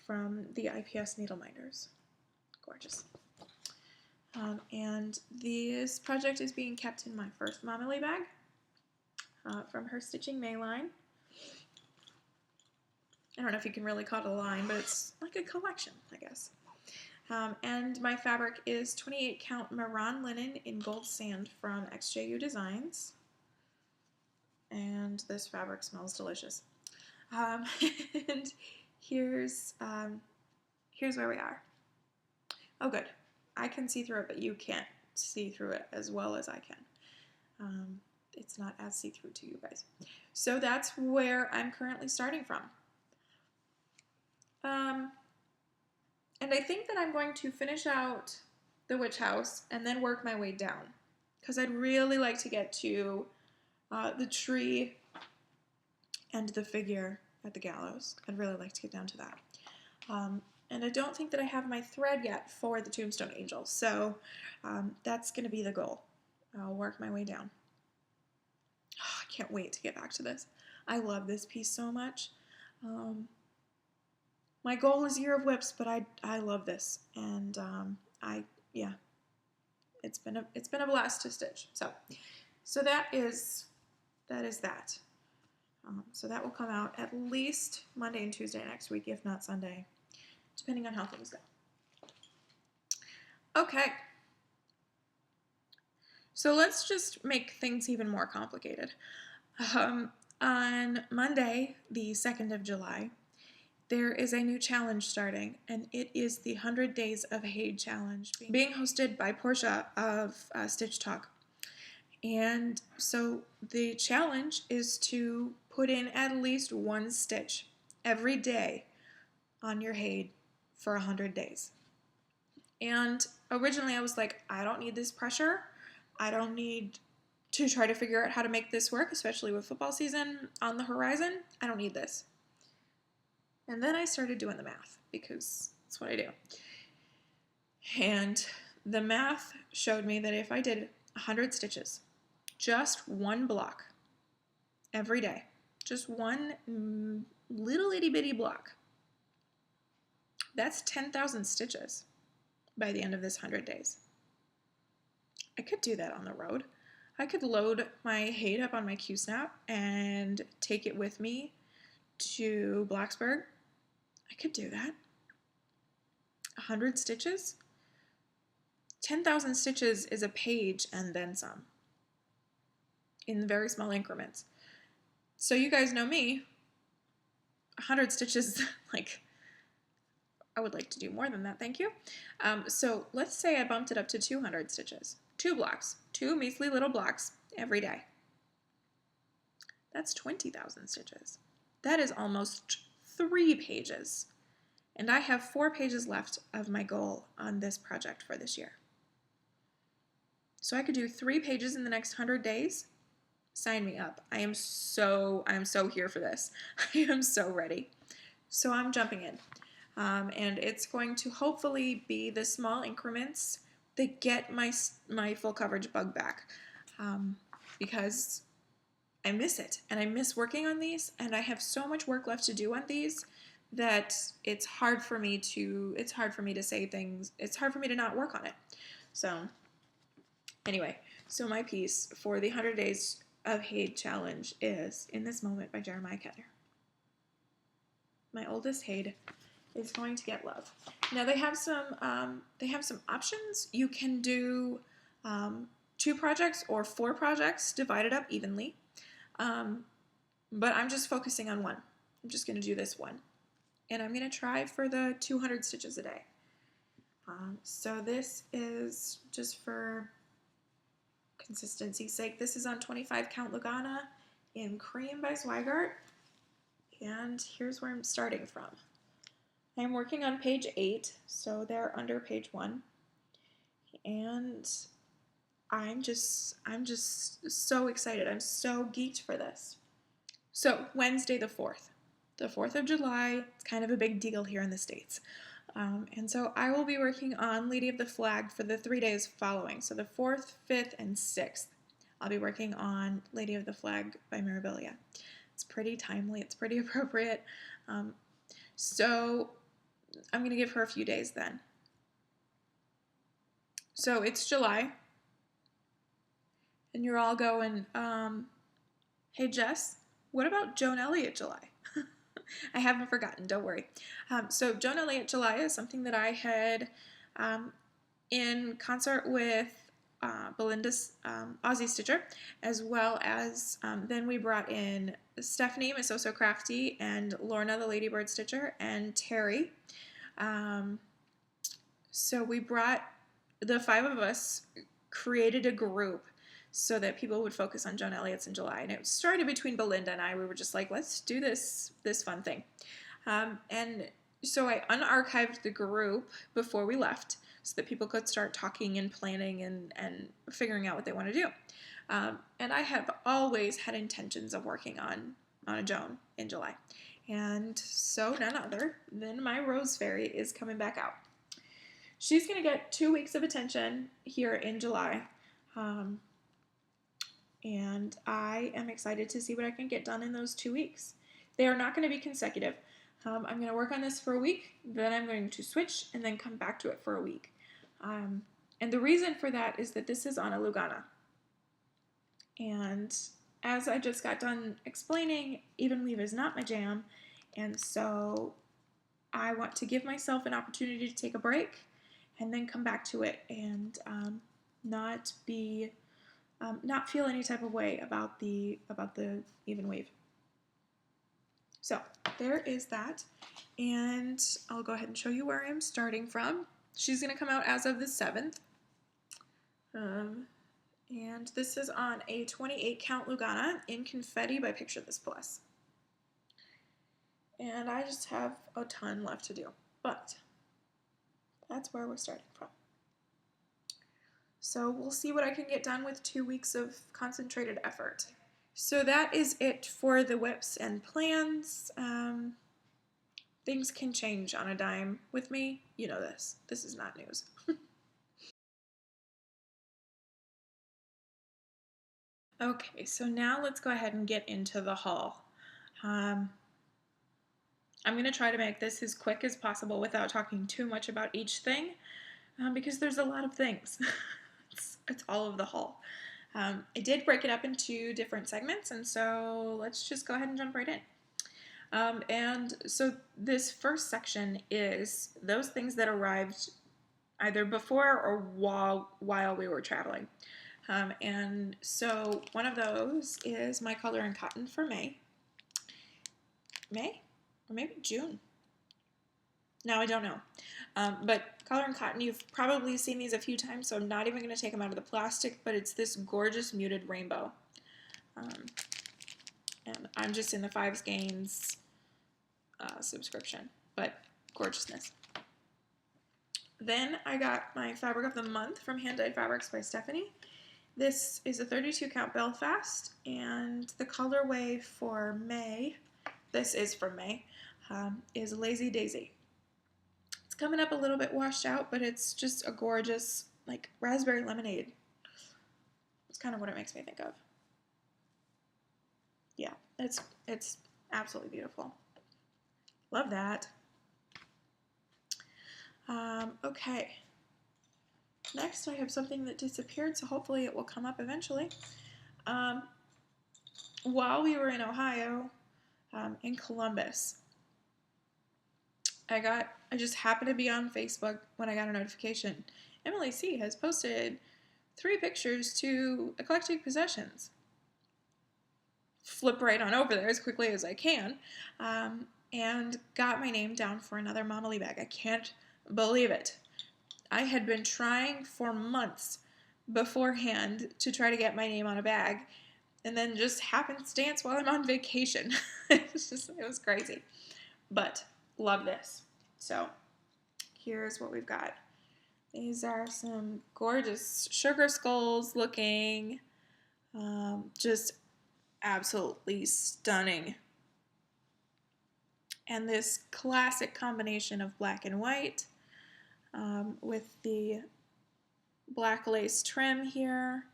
A: from the IPS Needleminders. Gorgeous. And this project is being kept in my first Momily bag from her Stitching May line. I don't know if you can really call it a line, but it's like a collection, I guess. And my fabric is 28 count Maran linen in gold sand from XJU Designs. And this fabric smells delicious. And here's where we are. Oh, good. I can see through it, but you can't see through it as well as I can. It's not as see-through to you guys. So that's where I'm currently starting from. And I think that I'm going to finish out the witch house and then work my way down, because I'd really like to get to the tree and the figure at the gallows. I'd really like to get down to that. And I don't think that I have my thread yet for the Tombstone Angel, so that's going to be the goal. I'll work my way down. Oh, I can't wait to get back to this. I love this piece so much. My goal is Year of Whips, but I love this, and yeah, it's been a blast to stitch. So that is that. So that will come out at least Monday and Tuesday next week, if not Sunday, depending on how things go. Okay. So let's just make things even more complicated. On Monday, the 2nd of July, there is a new challenge starting, and it is the 100 Days of Hade Challenge being hosted by Portia of Stitch Talk. And so the challenge is to put in at least one stitch every day on your Hade for 100 days. And originally I was like, I don't need this pressure. I don't need to try to figure out how to make this work, especially with football season on the horizon. I don't need this. And then I started doing the math, because that's what I do. And the math showed me that if I did 100 stitches, just one block every day, just one little itty bitty block, that's 10,000 stitches by the end of this 100 days. I could do that on the road. I could load my Hade up on my Q-Snap and take it with me to Blacksburg. I could do that. 100 stitches? 10,000 stitches is a page and then some, in very small increments. So you guys know me, 100 stitches, like, I would like to do more than that, thank you. So let's say I bumped it up to 200 stitches. 2 blocks, 2 measly little blocks every day. That's 20,000 stitches. That is almost 3 pages. And I have 4 pages left of my goal on this project for this year. So I could do 3 pages in the next 100 days. Sign me up. I am so here for this. I am so ready. So I'm jumping in. And it's going to hopefully be the small increments that get my full coverage bug back. Because I miss it. And I miss working on these. And I have so much work left to do on these that it's hard for me to say things. It's hard for me to not work on it. So anyway, so my piece for the 100 Days of Hade Challenge is In This Moment by Jeremiah Kettner. My oldest Hade is going to get love. Now they have some options. You can do 2 projects or 4 projects divided up evenly. But I'm just focusing on one. I'm just going to do this one. And I'm going to try for the 200 stitches a day. So this is just for consistency's sake. This is on 25 count Lugana in Cream by Zweigart. And here's where I'm starting from. I'm working on page 8, so they're under page 1. And I'm just so excited. I'm so geeked for this. So Wednesday the 4th. The 4th of July, it's kind of a big deal here in the States. And so I will be working on Lady of the Flag for the 3 days following. So the 4th, 5th, and 6th, I'll be working on Lady of the Flag by Mirabilia. It's pretty timely. It's pretty appropriate. So I'm going to give her a few days then. So it's July. And you're all going, hey Jess, what about Joan Elliott July? I haven't forgotten, don't worry. So Joan Elliott July is something that I had in concert with Belinda's Aussie Stitcher, as well as then we brought in Stephanie, Miss Oh So Crafty, and Lorna, the Ladybird Stitcher, and Terry. So we brought, the 5 of us created a group so that people would focus on Joan Elliott's in July. And it started between Belinda and I. We were just like, let's do this fun thing. And so I unarchived the group before we left so that people could start talking and planning and figuring out what they want to do. And I have always had intentions of working on a Joan in July. And so none other than my Rose Fairy is coming back out. She's going to get 2 weeks of attention here in July. And I am excited to see what I can get done in those 2 weeks. They are not going to be consecutive. I'm going to work on this for a week, then I'm going to switch and then come back to it for a week. And the reason for that is that this is on a Lugana. And as I just got done explaining, even weave is not my jam, and so I want to give myself an opportunity to take a break and then come back to it and not feel any type of way about the even weave. So there is that, and I'll go ahead and show you where I'm starting from. She's going to come out as of the 7th, and this is on a 28 count Lugana in Confetti by Picture This Plus. And I just have a ton left to do, but that's where we're starting from. So we'll see what I can get done with 2 weeks of concentrated effort. So that is it for the whips and plans. Things can change on a dime with me. You know this. This is not news. Okay, so now let's go ahead and get into the haul. I'm going to try to make this as quick as possible without talking too much about each thing, because there's a lot of things. It's all of the haul. I did break it up into different segments, and so let's just go ahead and jump right in. And so this first section is those things that arrived either before or while we were traveling. And so one of those is my color and cotton for May. May? Or maybe June. No, I don't know. But color and cotton, you've probably seen these a few times, so I'm not even going to take them out of the plastic, but it's this gorgeous muted rainbow. And I'm just in the 5 Skeins subscription, but gorgeousness. Then I got my fabric of the month from Hand Dyed Fabrics by Stephanie. This is a 32 count Belfast, and the colorway for May, this is from May, is Lazy Daisy. It's coming up a little bit washed out, but it's just a gorgeous, like, raspberry lemonade. It's kind of what it makes me think of. Yeah, it's absolutely beautiful. Love that. Okay. Next, I have something that disappeared, so hopefully it will come up eventually. While we were in Ohio, in Columbus, I just happened to be on Facebook when I got a notification. Emily C. has posted 3 pictures to eclectic possessions. Flip right on over there as quickly as I can, and got my name down for another Mama Lee bag. I can't believe it. I had been trying for months beforehand to try to get my name on a bag, and then just happenstance while I'm on vacation. It was crazy. But love this. So here's what we've got. These are some gorgeous sugar skulls looking, just absolutely stunning. And this classic combination of black and white, with the black lace trim here,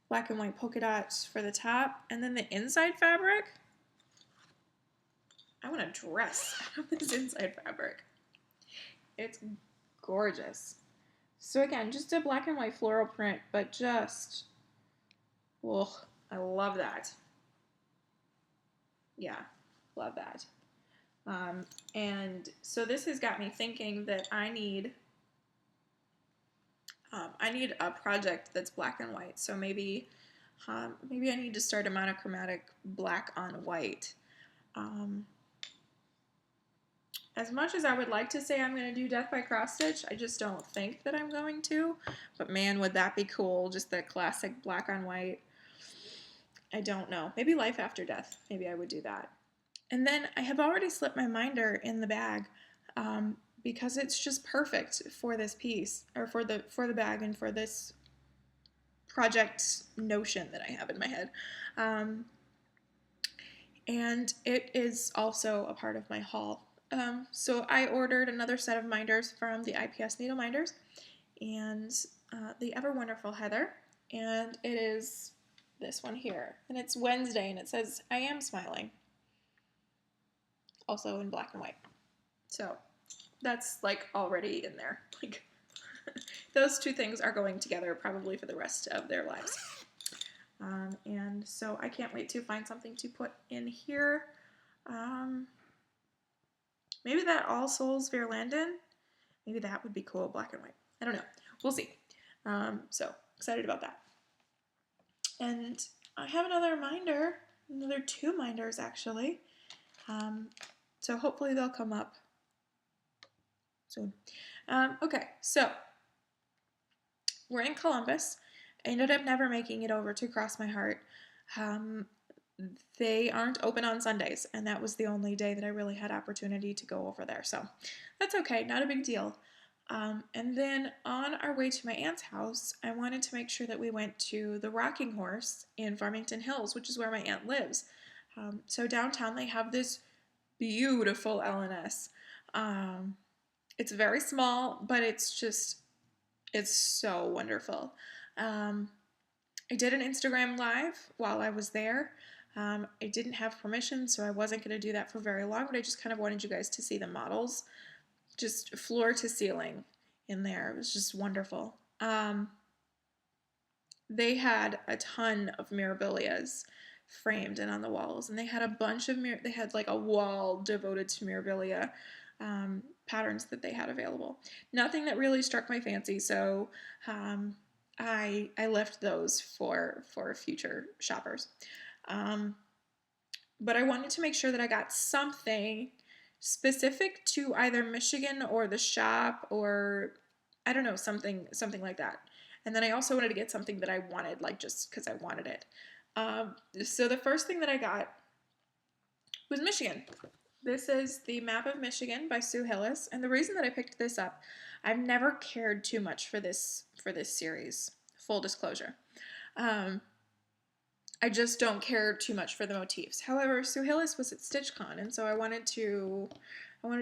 A: black and white polka dots for the top, and then the inside fabric. I want to dress out of this inside fabric. It's gorgeous. So again, just a black and white floral print, but just, oh, I love that. Yeah, love that. And so this has got me thinking that I need a project that's black and white. So maybe I need to start a monochromatic black on white. As much as I would like to say I'm going to do Death by Cross Stitch, I just don't think that I'm going to. But man, would that be cool, just that classic black on white. I don't know. Maybe Life After Death. Maybe I would do that. And then I have already slipped my minder in the bag, because it's just perfect for this piece, or for the bag and for this project notion that I have in my head. And it is also a part of my haul. So I ordered another set of minders from the IPS Needle Minders, and the ever wonderful Heather, and it is this one here, and it's Wednesday, and it says I am smiling, also in black and white. So that's like already in there. Like those two things are going together probably for the rest of their lives. And so I can't wait to find something to put in here. Maybe that All Souls Verlanden. Maybe that would be cool, black and white. I don't know. We'll see. So excited about that. And I have another minder, another 2 minders actually. So hopefully they'll come up soon. Okay, so we're in Columbus. I ended up never making it over to Cross My Heart. They aren't open on Sundays, and that was the only day that I really had opportunity to go over there. So that's okay, not a big deal. And then on our way to my aunt's house, I wanted to make sure that we went to the Rocking Horse in Farmington Hills, which is where my aunt lives. So downtown they have this beautiful L&S. It's very small, but it's so wonderful. I did an Instagram live while I was there. I didn't have permission, so I wasn't going to do that for very long, but I just kind of wanted you guys to see the models. Just floor to ceiling in there. It was just wonderful. They had a ton of Mirabilias framed and on the walls, and they had a bunch of they had like a wall devoted to Mirabilia patterns that they had available. Nothing that really struck my fancy, so I left those for future shoppers. But I wanted to make sure that I got something specific to either Michigan or the shop, or I don't know, something like that. And then I also wanted to get something that I wanted, like just because I wanted it. So the first thing that I got was Michigan. This is the Map of Michigan by Sue Hillis, and the reason that I picked this up, I've never cared too much for this series. Full disclosure. I just don't care too much for the motifs. However, Sue Hillis was at StitchCon, and so I wanted to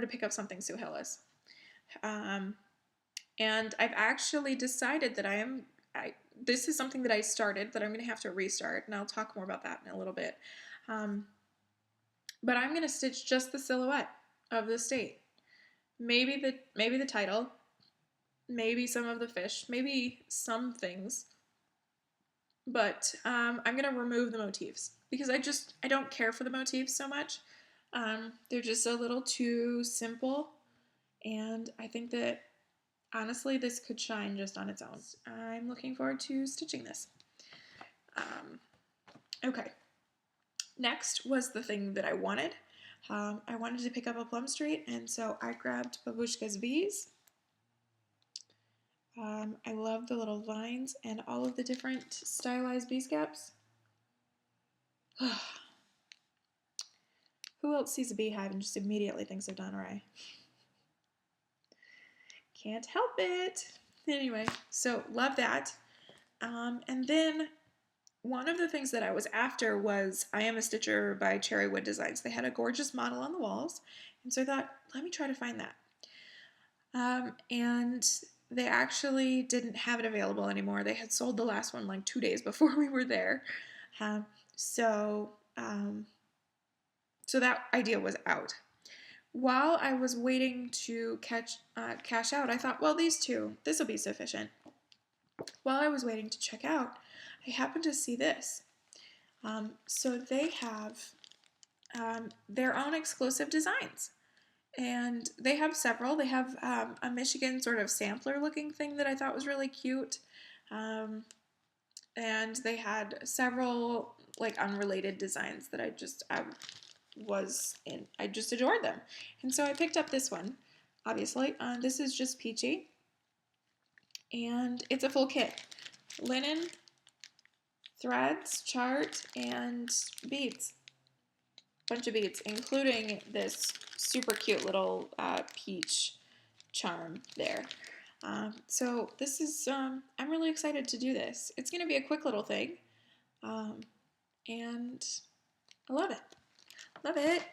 A: pick up something Sue Hillis. And I've actually decided that this is something that I started that I'm going to have to restart, and I'll talk more about that in a little bit. But I'm going to stitch just the silhouette of the state. Maybe the title, maybe some of the fish, maybe some things. But I'm going to remove the motifs because I don't care for the motifs so much. They're just a little too simple, and I think that honestly, this could shine just on its own. I'm looking forward to stitching this. Okay. Next was the thing that I wanted. I wanted to pick up a plum street, and so I grabbed Babushka's bees. I love the little vines and all of the different stylized bee caps. Who else sees a beehive and just immediately thinks of Donna Ray? Can't help it. Anyway, so love that. And then one of the things that I was after was I Am a Stitcher by Cherrywood Designs. They had a gorgeous model on the walls, and so I thought, let me try to find that. And they actually didn't have it available anymore. They had sold the last one like 2 days before we were there. So that idea was out. While I was waiting to cash out, I thought, well, this will be sufficient. While I was waiting to check out, I happened to see this. So they have their own exclusive designs. And they have several. They have a Michigan sort of sampler looking thing that I thought was really cute. And they had several like unrelated designs that I just adored them. And so I picked up this one, obviously. This is just peachy. And it's a full kit. Linen, threads, chart, and beads. Bunch of beads, including this super cute little peach charm there. So this is, I'm really excited to do this. It's going to be a quick little thing, and I love it. Love it.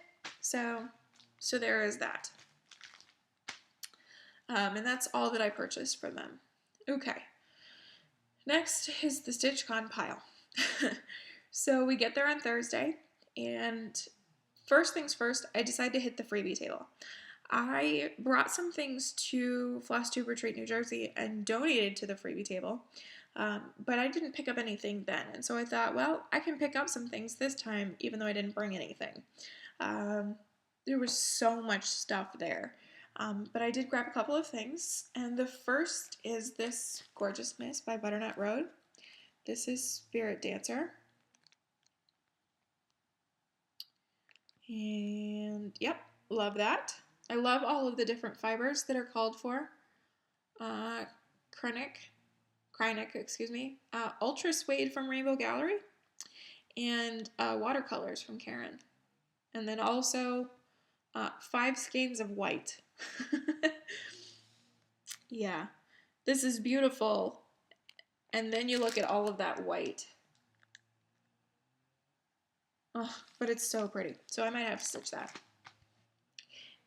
A: So there is that. And that's all that I purchased from them. Okay. Next is the StitchCon pile. So we get there on Thursday, and first things first, I decided to hit the freebie table. I brought some things to FlossTube Retreat, New Jersey, and donated to the freebie table, but I didn't pick up anything then, and so I thought, well, I can pick up some things this time, even though I didn't bring anything. There was so much stuff there, but I did grab a couple of things, and the first is this Gorgeous Miss by Butternut Road. This is Spirit Dancer. And yep, love that. I love all of the different fibers that are called for. Krynic, excuse me. Ultra Suede from Rainbow Gallery. And watercolors from Karen. And then also 5 skeins of white. Yeah, this is beautiful. And then you look at all of that white. Oh, but it's so pretty. So I might have to stitch that.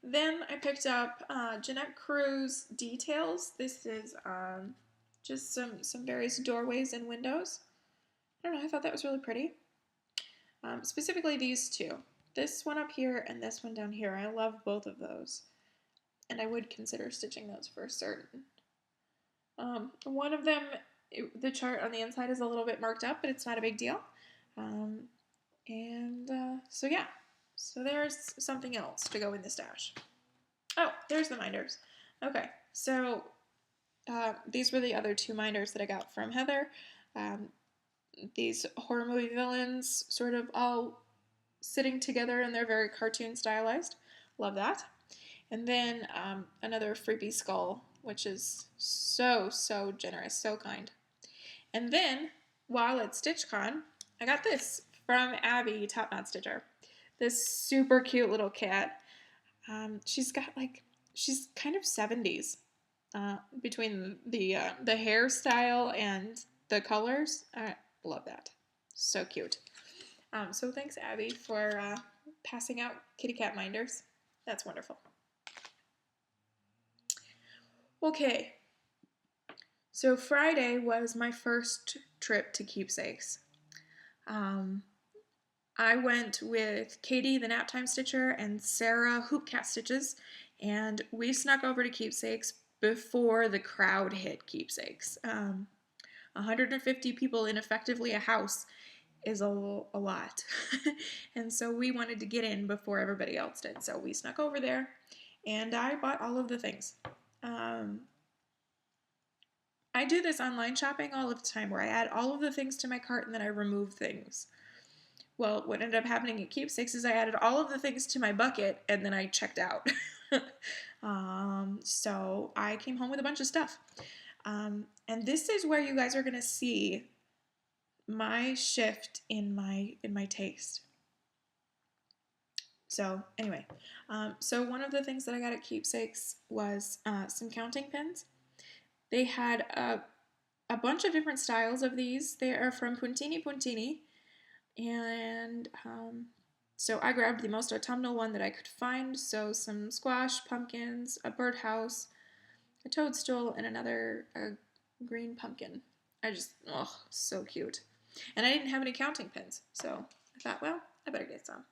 A: Then I picked up Jeanette Cruz Details. This is just some various doorways and windows. I don't know, I thought that was really pretty. Specifically these two. This one up here and this one down here. I love both of those. And I would consider stitching those for certain. One of them, the chart on the inside is a little bit marked up, but it's not a big deal. So yeah, so there's something else to go in the stash. Oh, there's the minders. Okay, so these were the other 2 minders that I got from Heather. These horror movie villains sort of all sitting together, and they're very cartoon stylized. Love that. And then another freebie skull, which is so generous, so kind. And then, while at StitchCon, I got this from Abby, Top Knot Stitcher. This super cute little cat. She's kind of 70s between the hairstyle and the colors. I love that. So cute. So thanks, Abby, for passing out kitty cat minders. That's wonderful. Okay. So Friday was my first trip to Keepsakes. I went with Katie, the Naptime Stitcher, and Sarah, Hoopcat Stitches, and we snuck over to Keepsakes before the crowd hit Keepsakes. 150 people in effectively a house is a lot. And so we wanted to get in before everybody else did. So we snuck over there, and I bought all of the things. I do this online shopping all of the time where I add all of the things to my cart and then I remove things. Well, what ended up happening at Keepsakes is I added all of the things to my bucket and then I checked out. So I came home with a bunch of stuff. And this is where you guys are going to see my shift in my taste. So anyway, so one of the things that I got at Keepsakes was some counting pins. They had a bunch of different styles of these. They are from Puntini Puntini, and so I grabbed the most autumnal one that I could find. So some squash, pumpkins, a birdhouse, a toadstool, and another green pumpkin. Oh, so cute. And I didn't have any counting pins, so I thought, well, I better get some.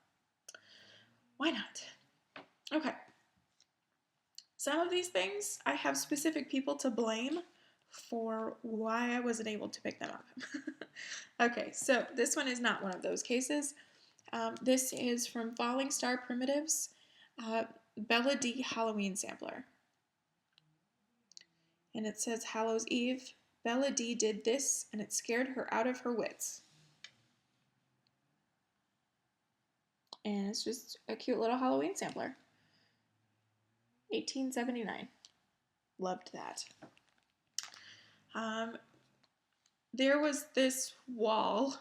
A: Why not? Okay. Some of these things, I have specific people to blame for why I wasn't able to pick them up. Okay, so this one is not one of those cases. This is from Falling Star Primitives, Bella D Halloween Sampler. And it says, Hallows Eve, Bella D did this and it scared her out of her wits. And it's just a cute little Halloween sampler. 1879. Loved that. There was this wall.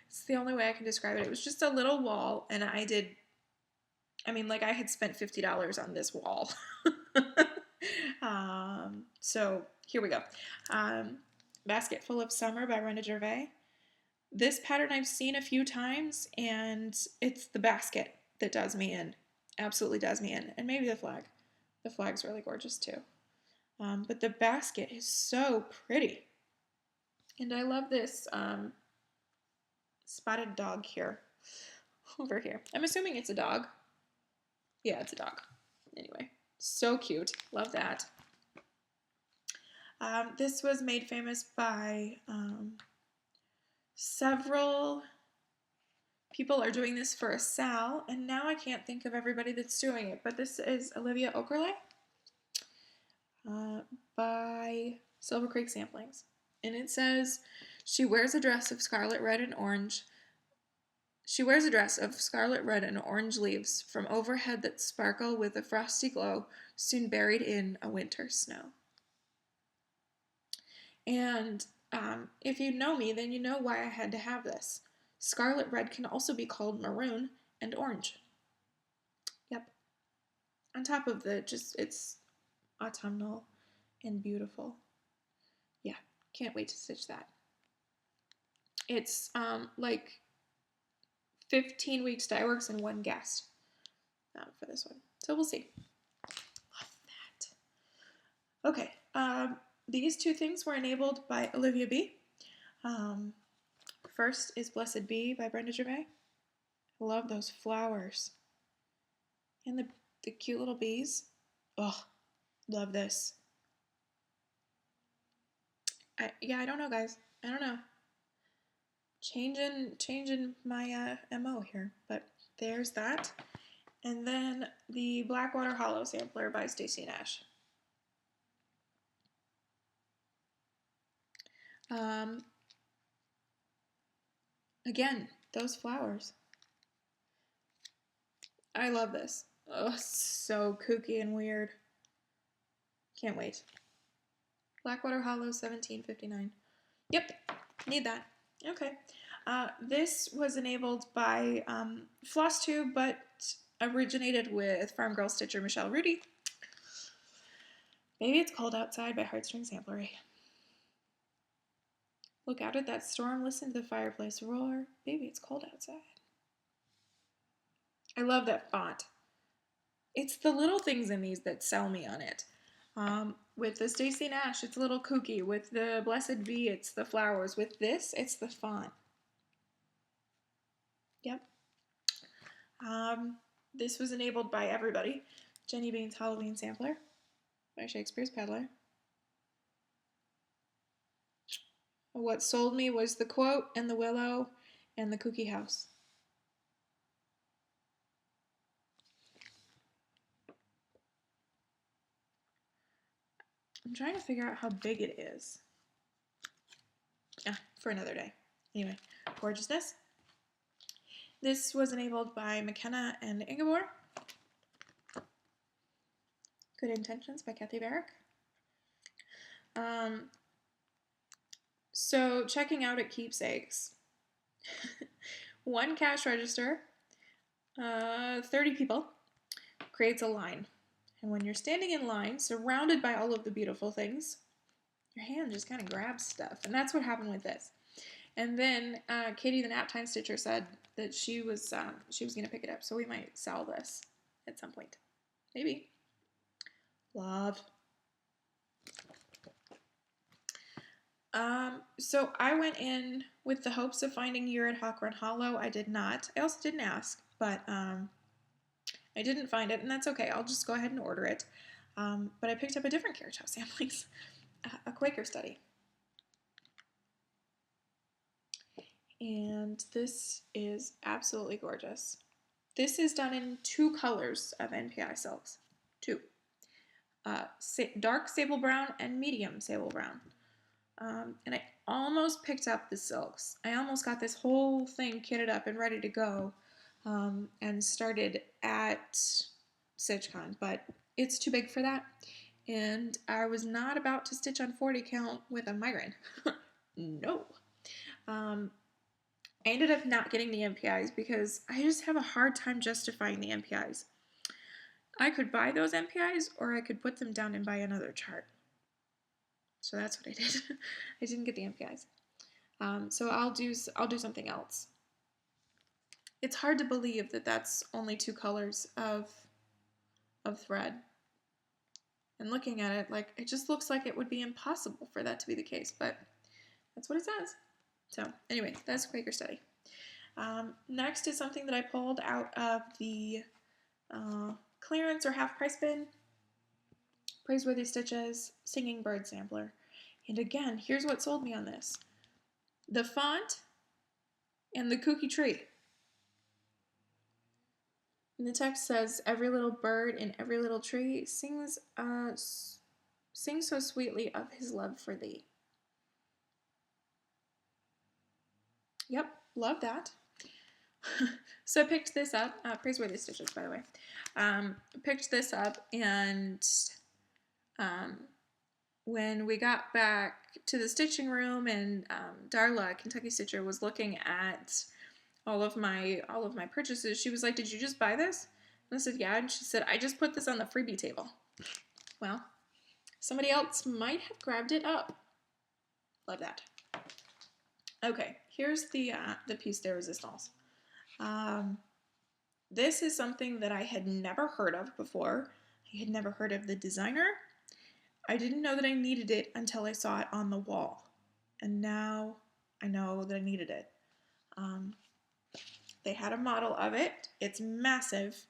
A: It's the only way I can describe it. It was just a little wall, and I had spent $50 on this wall. So here we go. Basket Full of Summer by Brenda Gervais. This pattern I've seen a few times, and it's the basket that does me in. Absolutely does me in. And maybe the flag. The flag's really gorgeous too. But the basket is so pretty. And I love this spotted dog here. Over here. I'm assuming it's a dog. Yeah, it's a dog. Anyway, so cute. Love that. This was made famous by several people are doing this for a Sal, and now I can't think of everybody that's doing it, but this is Olivia Okerle by Silver Creek Samplings. And it says, she wears a dress of scarlet, red, and orange. She wears a dress of scarlet, red, and orange leaves from overhead that sparkle with a frosty glow, soon buried in a winter snow. And if you know me, then you know why I had to have this. Scarlet red can also be called maroon and orange. Yep. On top of it's autumnal and beautiful. Yeah, can't wait to stitch that. It's like 15 weeks dye works and one guest for this one. So we'll see. Love that. Okay, these two things were enabled by Olivia B. First is Blessed Bee by Brenda Gervais. I love those flowers. And the cute little bees. Oh, love this. I don't know, guys. I don't know. Changing my MO here, but there's that. And then the Blackwater Hollow Sampler by Stacey Nash. Again, those flowers. I love this. Oh, so kooky and weird. Can't wait. Blackwater Hollow 1759. Yep, need that. Okay. This was enabled by FlossTube, but originated with Farm Girl Stitcher Michelle Rudy. Baby It's Cold Outside by Heartstring Samplery. Look out at that storm, listen to the fireplace roar. Baby, it's cold outside. I love that font. It's the little things in these that sell me on it. With the Stacey Nash, it's a little kooky. With the Blessed V, it's the flowers. With this, it's the font. Yep. This was enabled by everybody. Jenny Bean's Halloween Sampler by Shakespeare's Peddler. What sold me was the quote and the willow and the cookie house. I'm trying to figure out how big it is. For another day. Anyway, gorgeousness. This was enabled by McKenna and Ingeborg. Good Intentions by Kathy Barrick. So checking out at Keepsakes. 1 cash register, 30 people, creates a line. And when you're standing in line, surrounded by all of the beautiful things, your hand just kind of grabs stuff. And that's what happened with this. And then Katie, the Naptime Stitcher, said that she was going to pick it up. So we might sell this at some point. Maybe. Love. So I went in with the hopes of finding Urid Hawk Run Hollow. I did not. I also didn't ask, but I didn't find it, and that's okay. I'll just go ahead and order it. But I picked up a different Carriage House Samplings, a Quaker Study. And this is absolutely gorgeous. This is done in 2 colors of NPI silks. 2. Dark sable brown and medium sable brown. And I almost picked up the silks. I almost got this whole thing kitted up and ready to go and started at StitchCon, but it's too big for that. And I was not about to stitch on 40 count with a migraine. No. I ended up not getting the NPIs because I just have a hard time justifying the NPIs. I could buy those NPIs or I could put them down and buy another chart. So that's what I did. I didn't get the NPIs. So I'll do something else. It's hard to believe that that's only 2 colors of thread. And looking at it, like, it just looks like it would be impossible for that to be the case, but that's what it says. So anyway, that's Quaker Study. Next is something that I pulled out of the clearance or half price bin. Praiseworthy Stitches, Singing Bird Sampler. And again, here's what sold me on this. The font and the kooky tree. And the text says, every little bird in every little tree sings so sweetly of his love for thee. Yep, love that. So I picked this up, Praiseworthy Stitches, by the way. Picked this up, and when we got back to the stitching room, and Darla, Kentucky Stitcher, was looking at all of my purchases, she was like, "Did you just buy this?" And I said, "Yeah." And she said, "I just put this on the freebie table." Well, somebody else might have grabbed it up. Love that. Okay, here's the piece de resistance. This is something that I had never heard of before. I had never heard of the designer. I didn't know that I needed it until I saw it on the wall. And now I know that I needed it. They had a model of it. It's massive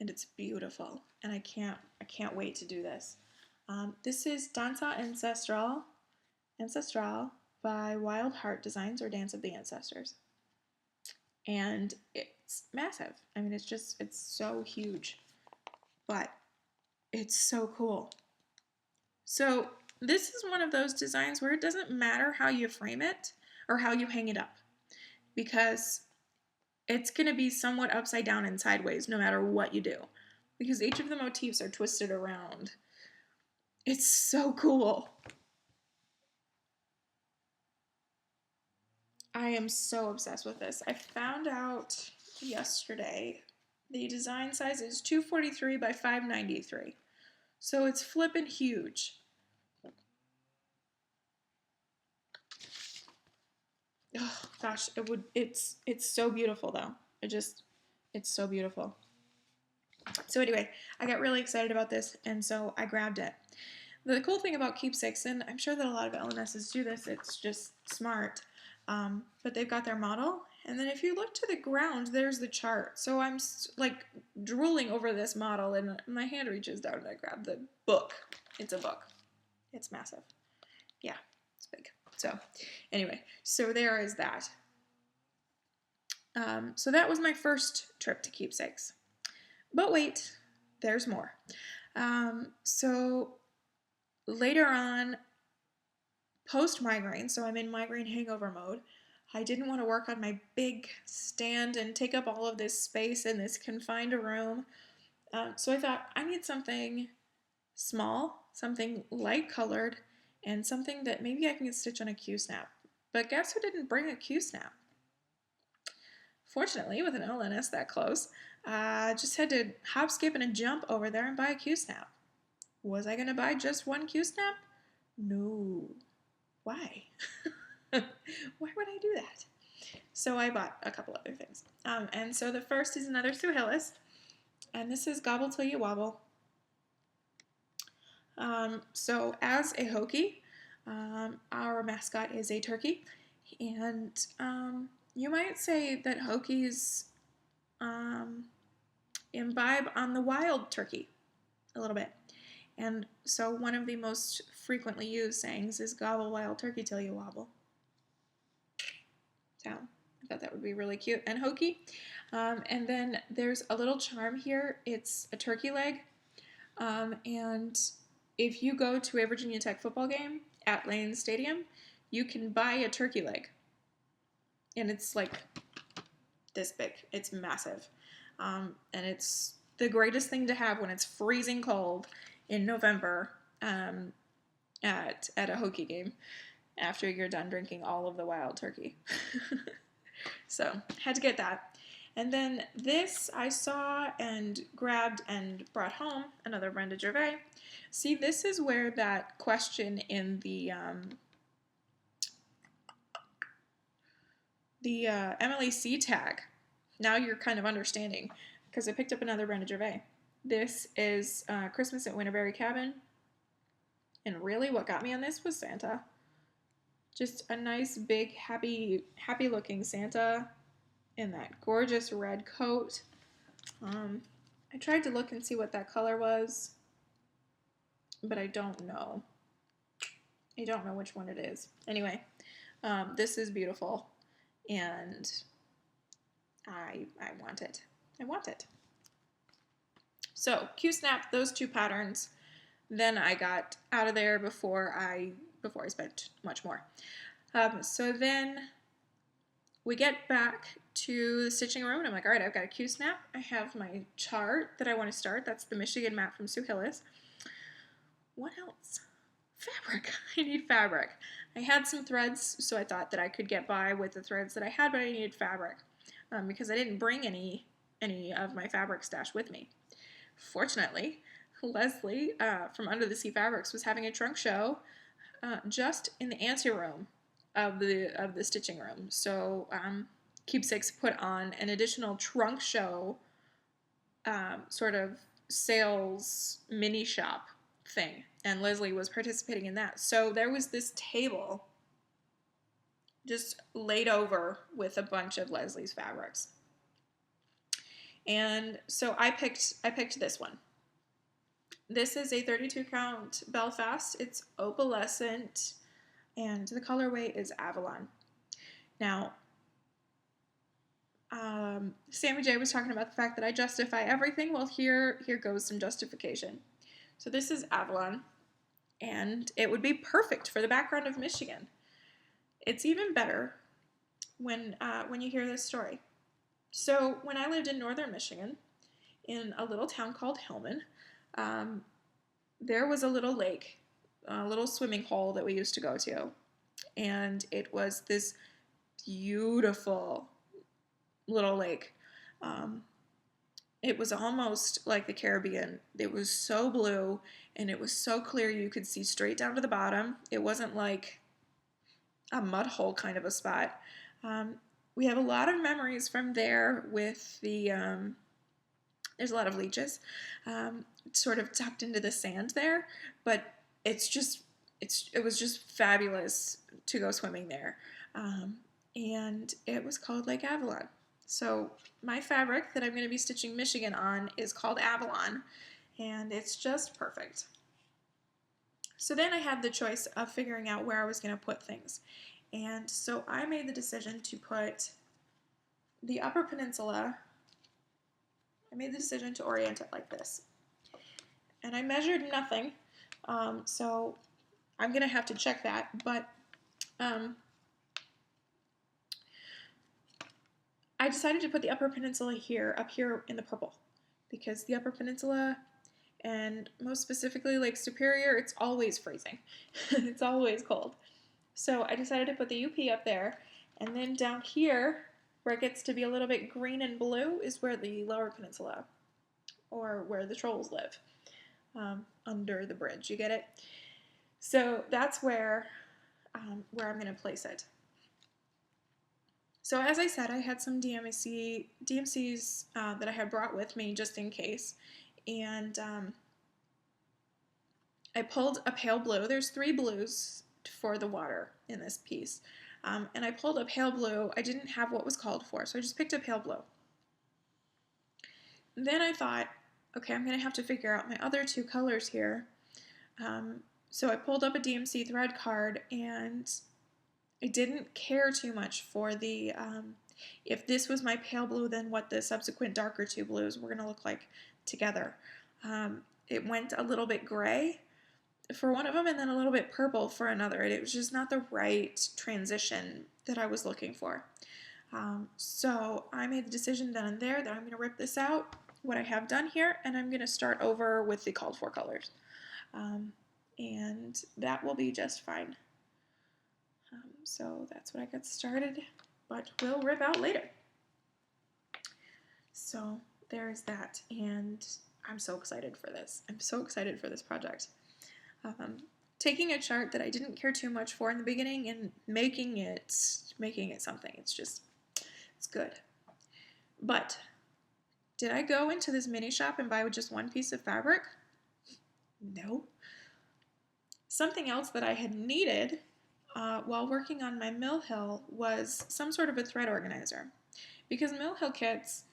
A: and it's beautiful. And I can't wait to do this. This is Danza Ancestral by Wild Heart Designs, or Dance of the Ancestors. And it's massive. I mean, it's so huge, but it's so cool. So this is one of those designs where it doesn't matter how you frame it or how you hang it up, because it's going to be somewhat upside down and sideways no matter what you do, because each of the motifs are twisted around. It's so cool. I am so obsessed with this. I found out yesterday the design size is 243 by 593. So it's flippin' huge. Oh gosh, it's so beautiful though. It's so beautiful. So anyway, I got really excited about this, and so I grabbed it. The cool thing about keepsakes, and I'm sure that a lot of LNSs do this, it's just smart, but they've got their model, and then if you look to the ground, there's the chart. So I'm like drooling over this model, and my hand reaches down and I grab the book. It's a book. It's massive. Yeah, it's big. So anyway, so there is that. So that was my first trip to Keepsakes. But wait, there's more. So later on, post-migraine, so I'm in migraine hangover mode, I didn't want to work on my big stand and take up all of this space in this confined room. So I thought, I need something small, something light colored, and something that maybe I can stitch on a Q-snap. But guess who didn't bring a Q-snap? Fortunately, with an LNS that close, I just had to hop, skip, and a jump over there and buy a Q-snap. Was I going to buy just one Q-snap? No. Why? Why would I do that? So I bought a couple other things. And so the first is another Sue Hillis, and this is Gobble Till You Wobble. So as a Hokie, our mascot is a turkey, and you might say that Hokies imbibe on the wild turkey a little bit. And so one of the most frequently used sayings is gobble wild turkey till you wobble. So I thought that would be really cute and hokey. And then there's a little charm here. It's a turkey leg. And if you go to a Virginia Tech football game at Lane Stadium, you can buy a turkey leg. And it's like this big. It's massive. And it's the greatest thing to have when it's freezing cold in November at a Hokie game after you're done drinking all of the wild turkey. So had to get that. And then this I saw and grabbed and brought home, another Brenda Gervais. See, this is where that question in the Emily C tag, now you're kind of understanding, because I picked up another Brenda Gervais. This is Christmas at Winterberry Cabin. And really what got me on this was Santa. Just a nice, big, happy looking Santa in that gorgeous red coat. I tried to look and see what that color was, but I don't know. I don't know which one it is. Anyway, this is beautiful, and I want it. I want it. So Q-snap those two patterns. Then I got out of there before I spent much more. So then we get back to the stitching room, and I'm like, all right, I've got a Q-snap. I have my chart that I want to start. That's the Michigan map from Sue Hillis. What else? Fabric. I need fabric. I had some threads, so I thought that I could get by with the threads that I had, but I needed fabric because I didn't bring any of my fabric stash with me. Fortunately, Leslie from Under the Sea Fabrics was having a trunk show just in the anteroom of the stitching room. So Keepsakes put on an additional trunk show sort of sales mini shop thing, and Leslie was participating in that. So there was this table just laid over with a bunch of Leslie's fabrics. And so I picked this one. This is a 32 count Belfast. It's opalescent, and the colorway is Avalon. Now, Sammy J was talking about the fact that I justify everything. Well, here goes some justification. So this is Avalon, and it would be perfect for the background of Michigan. It's even better when you hear this story. So when I lived in northern Michigan, in a little town called Hillman, there was a little lake, a little swimming hole that we used to go to, and it was this beautiful little lake. It was almost like the Caribbean. It was so blue, and it was so clear you could see straight down to the bottom. It wasn't like a mud hole kind of a spot. We have a lot of memories from there with the, there's a lot of leeches sort of tucked into the sand there, but it was just fabulous to go swimming there. And it was called Lake Avalon. So my fabric that I'm going to be stitching Michigan on is called Avalon, and it's just perfect. So then I had the choice of figuring out where I was going to put things. And so I made the decision to put the Upper Peninsula, I made the decision to orient it like this. And I measured nothing, So I'm going to have to check that, but I decided to put the Upper Peninsula here, up here in the purple, because the Upper Peninsula, and most specifically Lake Superior, it's always freezing. It's always cold. So I decided to put the UP up there, and then down here, where it gets to be a little bit green and blue, is where the Lower Peninsula, or where the trolls live, under the bridge. You get it? So that's where I'm going to place it. So as I said, I had some DMCs that I had brought with me just in case, and I pulled a pale blue. There's 3 blues for the water in this piece, and I pulled a pale blue. I didn't have what was called for, so I just picked a pale blue. Then I thought, okay, I'm going to have to figure out my other 2 colors here. So I pulled up a DMC thread card, and I didn't care too much for the, if this was my pale blue, then what the subsequent darker 2 blues were going to look like together. It went a little bit gray for one of them, and then a little bit purple for another. It was just not the right transition that I was looking for. So I made the decision then and there that I'm going to rip this out, what I have done here, and I'm going to start over with the called for colors. And that will be just fine. So that's what I got started, but we'll rip out later. So there's that, and I'm so excited for this. I'm so excited for this project. Taking a chart that I didn't care too much for in the beginning and making it something. It's good. But did I go into this mini shop and buy just one piece of fabric? No. Something else that I had needed while working on my Mill Hill was some sort of a thread organizer, because Mill Hill kits,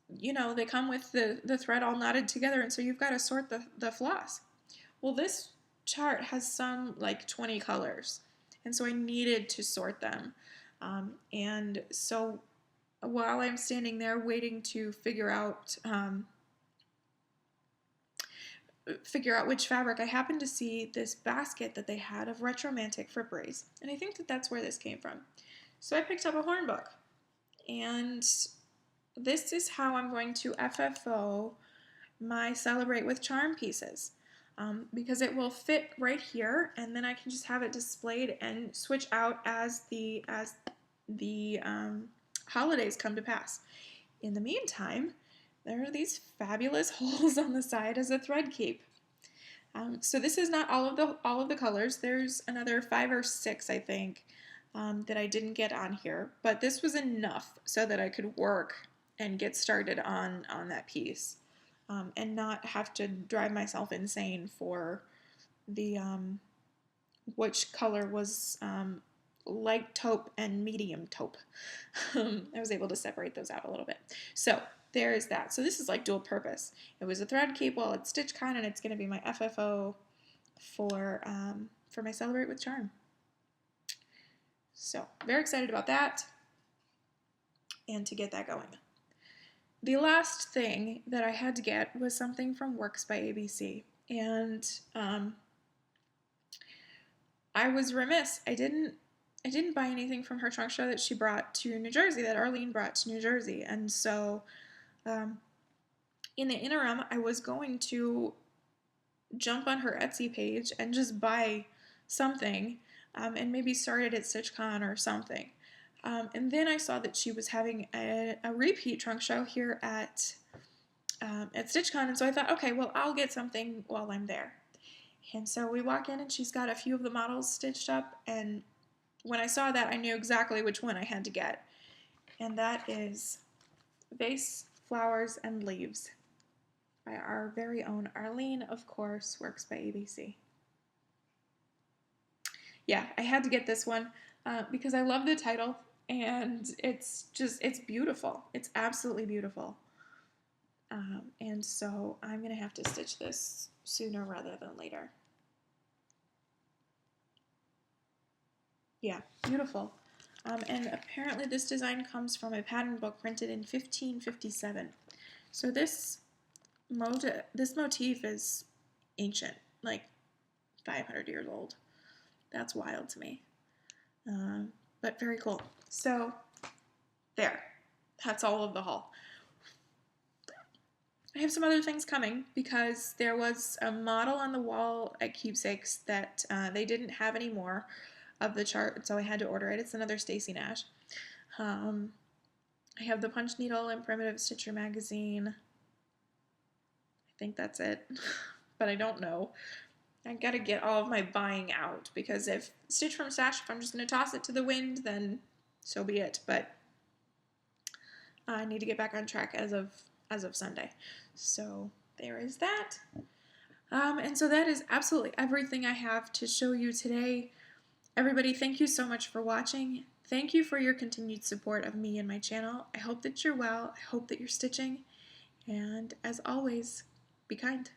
A: you know, they come with the thread all knotted together, and so you've got to sort the floss. Well, this chart has some like 20 colors, and so I needed to sort them. And so while I'm standing there waiting to figure out which fabric, I happened to see this basket that they had of Retromantic fripperies, and I think that that's where this came from. So I picked up a horn book, and this is how I'm going to FFO my Celebrate with Charm pieces, because it will fit right here, and then I can just have it displayed and switch out as the holidays come to pass. In the meantime, there are these fabulous holes on the side as a thread keep. So this is not all of the colors. There's another 5 or 6, I think, that I didn't get on here, but this was enough so that I could work and get started on that piece, and not have to drive myself insane for the which color was light taupe and medium taupe. I was able to separate those out a little bit. So there is that. So this is like dual purpose. It was a thread keep while it's StitchCon, and it's going to be my FFO for my Celebrate with Charm. So very excited about that, and to get that going. The last thing that I had to get was something from Works by ABC, and I was remiss. I didn't buy anything from her trunk show that she brought to New Jersey, that Arlene brought to New Jersey, and so in the interim, I was going to jump on her Etsy page and just buy something, and maybe start it at StitchCon or something. And then I saw that she was having a repeat trunk show here at StitchCon, and so I thought, okay, well, I'll get something while I'm there. And so we walk in, and she's got a few of the models stitched up, and when I saw that, I knew exactly which one I had to get. And that is Vase, Flowers, and Leaves by our very own Arlene, of course, Works by ABC. Yeah, I had to get this one because I love the title, and it's beautiful. It's absolutely beautiful. And so I'm going to have to stitch this sooner rather than later. Yeah, beautiful. And apparently this design comes from a pattern book printed in 1557. So this motif is ancient. like 500 years old. That's wild to me. But very cool. So there, that's all of the haul. I have some other things coming because there was a model on the wall at Keepsakes that they didn't have any more of the chart, so I had to order it. It's another Stacy Nash. I have the Punch Needle and Primitive Stitcher magazine. I think that's it, but I don't know. I gotta get all of my buying out because if Stitch from Stash, if I'm just gonna toss it to the wind, then so be it. But I need to get back on track as of Sunday. So there is that. And so that is absolutely everything I have to show you today. Everybody, thank you so much for watching. Thank you for your continued support of me and my channel. I hope that you're well. I hope that you're stitching. And as always, be kind.